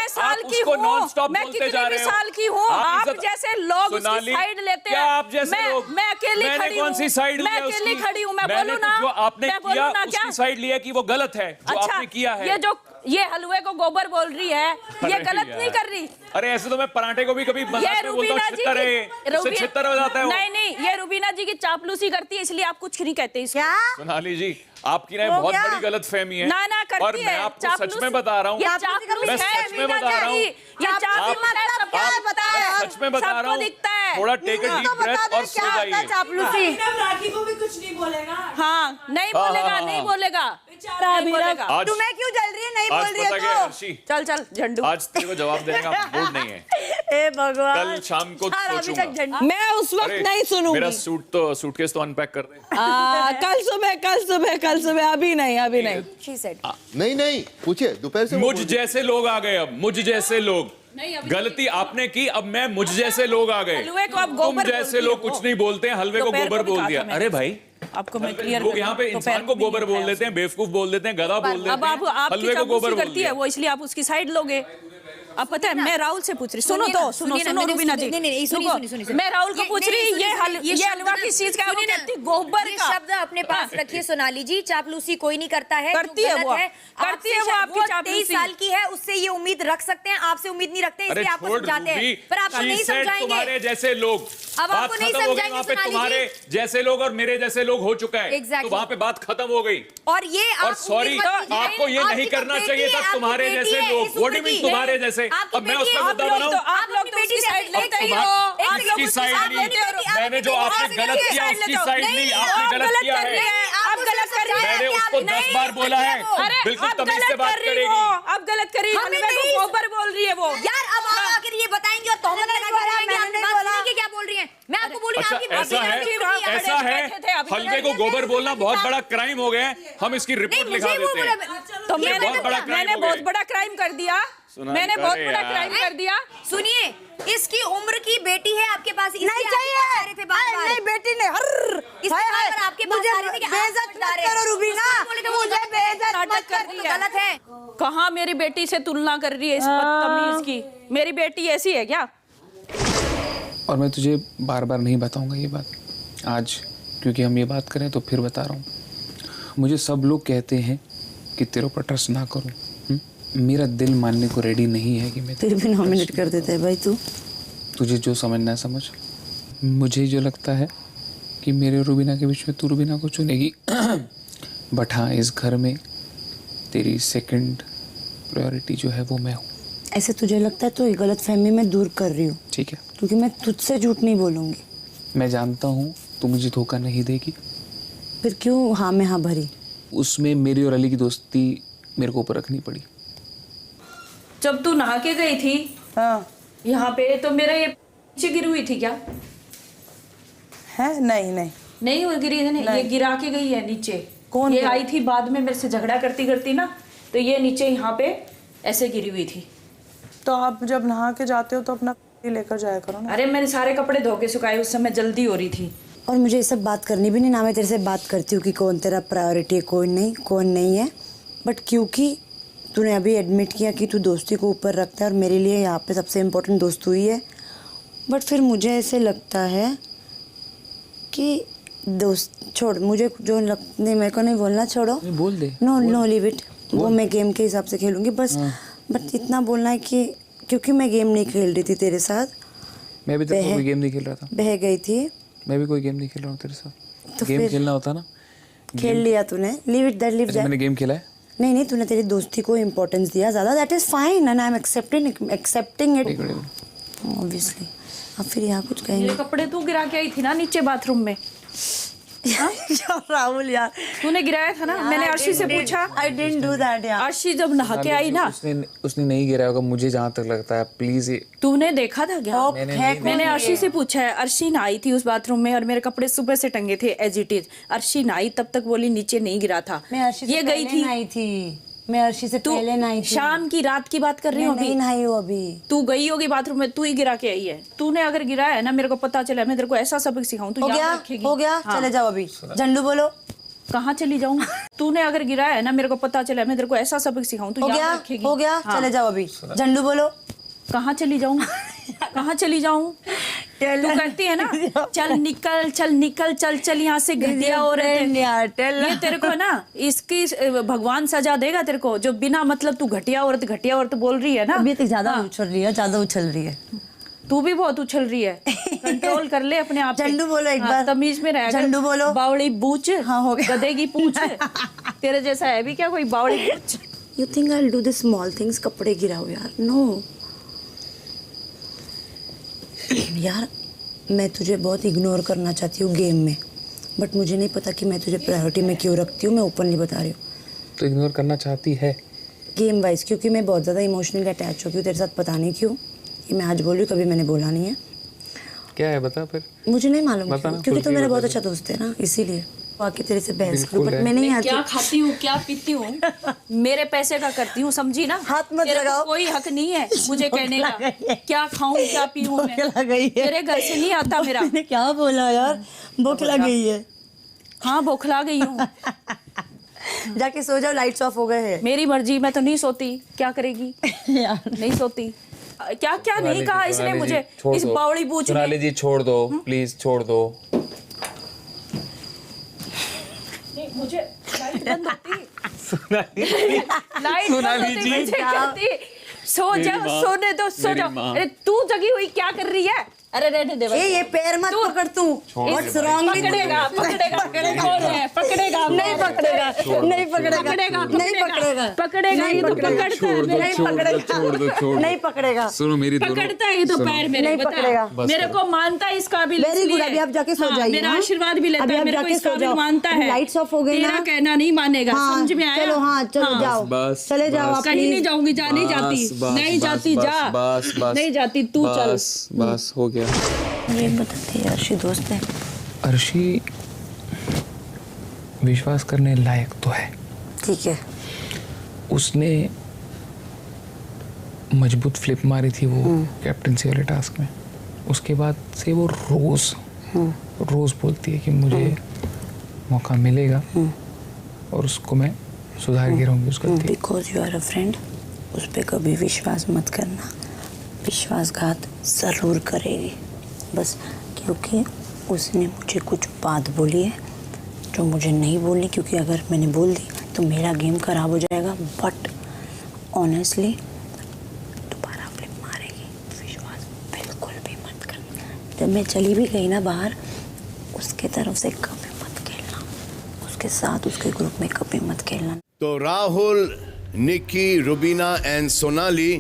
Speaker 14: नॉन स्टॉप बोलते जा रहे हो।
Speaker 8: साल की हूँ, आप जैसे लोग उसकी साइड लेते हैं।
Speaker 14: आप जैसे लोग,
Speaker 8: मैं अकेली खड़ी हूँ।
Speaker 14: कौन सी साइड
Speaker 8: मैं अकेली खड़ी हूँ। मैं बोलूँ ना,
Speaker 14: जो आपने किया उसकी साइड लिया कि वो गलत है जो आपने किया है।
Speaker 8: ये हलवे को गोबर बोल रही है, ये गलत नहीं कर रही।
Speaker 14: अरे ऐसे तो मैं पराठे को भी कभी मजाक में बोलता हूँ, छितर हो जाता है।
Speaker 8: नहीं, ये रुबीना जी की चापलूसी करती है इसलिए आप कुछ नहीं कहते।
Speaker 12: क्या
Speaker 14: सोनाली जी आपकी ना बहुत बड़ी गलतफहमी है।
Speaker 8: ना करती
Speaker 14: और मैं आपको सच में बता रहा हूँ, मैं सच में बता रहा हूँ, सच में बता रहा हूँ। थोड़ा टेक अ डीप ब्रेथ और सो जाइए।
Speaker 7: राखी को भी कुछ नहीं बोलेगा।
Speaker 8: हाँ नहीं बोलेगा।
Speaker 14: आज
Speaker 12: तुम्हें क्यों जल रही है? नहीं बोल रही है तो
Speaker 8: चल झंडू,
Speaker 14: आज तेरे को जवाब देने का मूड नहीं है।
Speaker 12: हे भगवान,
Speaker 14: कल शाम को सोचूंगा।
Speaker 7: मैं उस वक्त नहीं सुनूंगी।
Speaker 14: मेरा सूटकेस तो अनपैक कर दे।
Speaker 7: कल सुबह, अभी नहीं।
Speaker 3: नहीं पूछिए दोपहर से।
Speaker 14: मुझ जैसे लोग आ गए, अब मुझ जैसे लोग। गलती आपने की, अब मैं मुझ जैसे लोग आ गए। तुम जैसे लोग कुछ नहीं बोलते हैं, हलवे को गोबर बोल दिया। अरे भाई
Speaker 8: आपको मैं क्लियर
Speaker 14: लोग यहाँ पे इंसान को गोबर बोल देते हैं, बेवकूफ बोल देते हैं, गधा बोल देते हैं।
Speaker 8: अब आप हलवे को गोबर करती है वो, इसलिए आप उसकी साइड लोगे। अब पता है मैं राहुल से पूछ रही, सुनो रुबीना जी, मैं राहुल को पूछ रही ये हलवा किस चीज का? वो कहती गोबर का।
Speaker 12: शब्द अपने पास रखिए सोनाली जी। चापलूसी कोई नहीं करता है,
Speaker 8: करती है वो आपकी चापलूसी।
Speaker 12: 23 साल की है, उससे ये उम्मीद रख सकते हैं, आपसे उम्मीद नहीं रखते, इसलिए आपको समझाते हैं, पर आप नहीं समझाएंगे।
Speaker 14: तुम्हारे जैसे लोग,
Speaker 12: अब आपको नहीं समझाएंगे
Speaker 14: वहाँ पे तुम्हारे जैसे लोग और मेरे जैसे लोग हो चुका है, तो वहाँ पे बात खत्म हो गई।
Speaker 12: और ये
Speaker 14: और सॉरी, आपको ये नहीं करना चाहिए था। तुम्हारे जैसे लोग, व्हाट डू यू मीन तुम्हारे जैसे? अब मैं उसका मुद्दा बनाऊं?
Speaker 8: आप लोग बेटी साइड लेते हो,
Speaker 14: किसकी साइड ली? मैंने जो आपने गलत किया उसकी साइड ली। आपने गलत किया है,
Speaker 8: आप गलत कर रही हैं।
Speaker 14: मैंने उसको 10 बार बोला है, बिल्कुल तमीज से बात करेगी।
Speaker 8: अब गलत कर रही है, हलवे को गोबर बोल रही है वो।
Speaker 12: यार अब आप आकर ये बताएंगे और तोहमत लगा के जाएंगे, आपने बात सुनी कि क्या बोल रही हैं? मैं आपको बोली
Speaker 14: अच्छा,
Speaker 12: आपकी
Speaker 14: ऐसा है हलवे को गोबर बोलना बहुत बड़ा क्राइम हो गया है। हम इसकी रिपोर्ट लिखा देते हैं।
Speaker 8: तो मैंने बहुत बड़ा क्राइम कर दिया। मैंने बहुत बड़ा क्राइम कर दिया।
Speaker 12: सुनिए, इसकी उम्र की बेटी है आपके पास, नहीं चाहिए।
Speaker 7: नहीं बेटी नहीं,
Speaker 12: आपके पास आ रही थी कि
Speaker 7: बेइज्जत मत करो रुबीना, मुझे बेइज्जत मत कर रही है।
Speaker 12: गलत है।
Speaker 8: कहाँ मेरी बेटी से तुलना कर रही है इस बदतमीज की? मेरी बेटी ऐसी है क्या?
Speaker 5: और मैं तुझे बार बार नहीं बताऊंगा ये बात आज, क्योंकि हम ये बात करें तो फिर बता रहा हूँ। मुझे सब लोग कहते हैं कि तेरे ऊपर ट्रस्ट ना करूँ। मेरा दिल मानने को रेडी नहीं है कि मैं
Speaker 12: फिर भी नॉमिनेट कर देता है भाई।
Speaker 5: तुझे जो समझना है समझ। मुझे जो लगता है कि मेरे और रुबीना के बीच में तू रुबीना को चुनेगी, बट हाँ इस घर में तेरी सेकंड प्रायोरिटी जो है वो मैं हूँ।
Speaker 12: ऐसे तुझे लगता है तो ये गलतफहमी मैं दूर कर रही हूँ,
Speaker 5: ठीक है?
Speaker 12: क्योंकि मैं तुझसे झूठ नहीं बोलूँगी।
Speaker 5: मैं जानता हूँ तू मुझे धोखा नहीं देगी।
Speaker 12: फिर क्यों हाँ में हाँ भरी?
Speaker 5: उसमें मेरी और अली की दोस्ती मेरे को ऊपर रखनी पड़ी।
Speaker 8: जब तू नहा के गई थी यहाँ पे, तो मेरा ये नीचे गिरी हुई थी क्या?
Speaker 7: है नहीं
Speaker 8: वो गिरी थी ना, ये गिरा के गई है नीचे। कौन? ये आई थी बाद में मेरे से झगड़ा करती ना, तो ये नीचे यहाँ पे ऐसे गिरी हुई थी।
Speaker 7: तो आप जब नहा के जाते हो तो अपना लेकर जाया करो ना।
Speaker 8: अरे मैंने सारे कपड़े धो के सुखाए, उस समय जल्दी हो रही थी।
Speaker 12: और मुझे ये सब बात करनी भी नहीं ना, मैं तेरे से बात करती हूँ कि कौन तेरा प्रायोरिटी है कौन नहीं है, बट क्योंकि तूने अभी एडमिट किया कि तू दोस्ती को ऊपर रखता है और मेरे लिए यहाँ पे सबसे इम्पोर्टेंट दोस्त ही है, बट फिर मुझे ऐसे लगता है कि दोस्त छोड़, मुझे जो नहीं मेरे को नहीं बोलना, छोड़ो
Speaker 5: बोल दे।
Speaker 12: नो लीव इट, वो मैं गेम के हिसाब से खेलूंगी बस। बट इतना बोलना है कि क्योंकि मैं गेम नहीं खेल रही थी तेरे साथ,
Speaker 5: मैं भी तो कोई गेम नहीं खेल रहा था,
Speaker 12: बह गई थी।
Speaker 5: मैं भी कोई गेम नहीं खेल रहा हूँ तेरे साथ।
Speaker 12: तो
Speaker 5: गेम खेलना होता ना,
Speaker 12: खेल लिया तूने, leave it that, leave that.
Speaker 5: मैंने गेम खेला है?
Speaker 12: नहीं, तूने तेरी दोस्ती को इम्पोर्टेंस दिया ज़्यादा, that is fine and I am accepting it obviously. अब फिर यहाँ कुछ कहेंगे।
Speaker 8: मेरे कपड़े तू गिरा के आई थी ना नीचे बाथरूम में।
Speaker 12: राहुल यार,
Speaker 8: तूने गिराया था ना, मैंने अर्शी से पूछा।
Speaker 12: आई डिडंट डू दैट यार।
Speaker 8: अर्शी जब नहा के आई ना,
Speaker 5: उसने नहीं गिराया होगा, मुझे जहाँ तक लगता है। प्लीज,
Speaker 8: तूने देखा था क्या? मैंने अर्शी से पूछा है, अर्शी नहाई थी उस बाथरूम में और मेरे कपड़े सुबह से टंगे थे एज इट इज। अर्शी नहाई तब तक बोली नीचे नहीं गिरा था।
Speaker 12: ये गई थी, मैं अर्शी से पहले नहाई थी।
Speaker 8: शाम की रात की बात कर रही हूँ,
Speaker 12: नहीं नहाई हूँ अभी।
Speaker 8: तू गई होगी बाथरूम में, तू ही गिरा के आई है। तूने अगर गिराया है ना, मेरे को पता चला, मैं तेरे को ऐसा सबक सिखाऊं तू याद रखेगी।
Speaker 12: हो गया, चले जाओ अभी। झंडू बोलो।
Speaker 8: कहाँ चली जाऊँ? तूने अगर गिराया है ना, मेरे को पता चला, मैं तेरे को ऐसा सबक सिखाऊं तू याद रखेगी।
Speaker 12: हो गया, चले जाओ अभी। झंडू बोलो।
Speaker 8: कहाँ चली जाऊँ? कहाँ चली जाऊँ? तू कहती है ना, चल निकल चल यहाँ से, घटिया हो रहे थे। ये तेरे को ना, इसकी भगवान सजा देगा तेरे को, जो बिना मतलब तू घटिया औरत बोल रही है ना।
Speaker 12: अभी तक ज्यादा उछल रही है।
Speaker 8: तू भी बहुत उछल रही है, कंट्रोल कर ले अपने आप।
Speaker 12: झंडू बोलो एक बार,
Speaker 8: तमीज में रह।
Speaker 12: झंडू बोलो।
Speaker 8: बावड़ी बूच। हाँ हो गया। गधे की पूछ। तेरे जैसा है भी क्या कोई बावड़ी बूच?
Speaker 12: You think I'll do the small things? कपड़े गिराओ यार, नो यार। मैं तुझे बहुत इग्नोर करना चाहती हूँ गेम में, बट मुझे नहीं पता कि मैं तुझे प्रायोरिटी में क्यों रखती हूँ। मैं ओपनली बता रही हूँ।
Speaker 5: तो इग्नोर करना चाहती है
Speaker 12: गेम वाइज, क्योंकि मैं बहुत ज़्यादा इमोशनली अटैच हो गई हूँ तेरे साथ, पता नहीं क्यों। ये मैं आज बोल रही हूँ, कभी मैंने बोला नहीं है।
Speaker 5: क्या है बता फिर?
Speaker 12: मुझे नहीं मालूम, क्योंकि तू मेरा बहुत अच्छा दोस्त है ना, इसीलिए आके तेरे से बहस करूं, बट मैं नहीं आती।
Speaker 8: क्या खाती हूँ, क्या पीती हूँ, मेरे पैसे का करती हूँ, समझी ना?
Speaker 12: हाथ मत लगाओ।
Speaker 8: कोई हक नहीं है मुझे कहने का क्या खाऊं क्या पीऊं मैं। मेरे घर से नहीं आता मेरा।
Speaker 12: मैंने क्या बोला यार? बौखला गई है।
Speaker 8: हाँ बौखला गई हूँ।
Speaker 12: जाके सो जाओ, लाइट्स ऑफ हो गए हैं।
Speaker 8: मेरी मर्जी, मैं तो नहीं सोती। क्या करेगी यार? नहीं सोती। क्या क्या नहीं कहा इसने मुझे, इस बावड़ी बूच ने।
Speaker 5: सोनाली जी छोड़ दो प्लीज, छोड़ दो।
Speaker 8: मुझे लाइट बंद होती, लाइट बंद होती, मुझे कहती सो जाओ, सोने दो, सो जाओ। अरे तू जगी हुई क्या कर रही है? अरे रहने दे।
Speaker 12: ये पैर मत पकड़ तू।
Speaker 8: What's wrong? पकड़ेगा नहीं पकड़ेगा ये तो पकड़ता है।
Speaker 12: नहीं पकड़ेगा।
Speaker 5: सुनो मेरी
Speaker 8: पकड़ता है ये तो पैर मेरे, बता। मेरे को मानता है इस काबिल,
Speaker 12: अभी आप जाके सो जाइए।
Speaker 8: मेरा आशीर्वाद भी लेता है, मेरे को इस काबिल मानता है।
Speaker 12: लाइट्स ऑफ हो गई ना,
Speaker 8: तेरा कहना नहीं मानेगा। समझ में आया?
Speaker 12: चलो हाँ चलो जाओ, चले जाओ।
Speaker 8: कहीं नहीं जाऊंगी, जा नहीं जाती, नहीं जाती, जा नहीं जाती, तू चल।
Speaker 5: बस हो गया।
Speaker 12: ये बताते हैं, अर्शी दोस्त है।
Speaker 5: अर्शी विश्वास करने लायक तो है,
Speaker 12: ठीक है।
Speaker 5: उसने मजबूत फ्लिप मारी थी वो कैप्टनसी वाले टास्क में। उसके बाद से वो रोज बोलती है कि मुझे मौका मिलेगा और उसको मैं सुधार के रहूँगी उस गलती।
Speaker 12: Because you are a friend, उस पर कभी विश्वास मत करना, विश्वासघात ज़रूर करेगी बस, क्योंकि उसने मुझे कुछ बात बोली है जो मुझे नहीं बोलनी, क्योंकि अगर मैंने बोल दी तो मेरा गेम खराब हो जाएगा। बट ऑनेस्टली दोबारा फ्लिप मारेगी, विश्वास बिल्कुल भी मत करना। जब मैं चली भी गई ना बाहर, उसके तरफ से कभी मत खेलना, उसके साथ उसके ग्रुप में कभी मत खेलना।
Speaker 3: तो राहुल, निक्की, रुबीना एंड सोनाली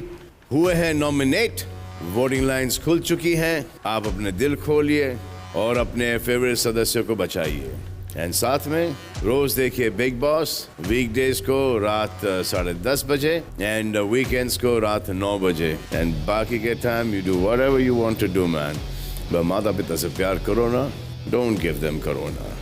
Speaker 3: हुए हैं नॉमिनेट। वोटिंग लाइंस खुल चुकी हैं। आप अपने दिल खोलिए और अपने फेवरेट सदस्यों को बचाइए। एंड साथ में रोज देखिए बिग बॉस, वीकडेज को रात 10:30 बजे एंड वीकेंड्स को रात 9 बजे। एंड बाकी के time you do whatever you want to do man. माता पिता से प्यार करो ना, डोंट गिव देम कोरोना।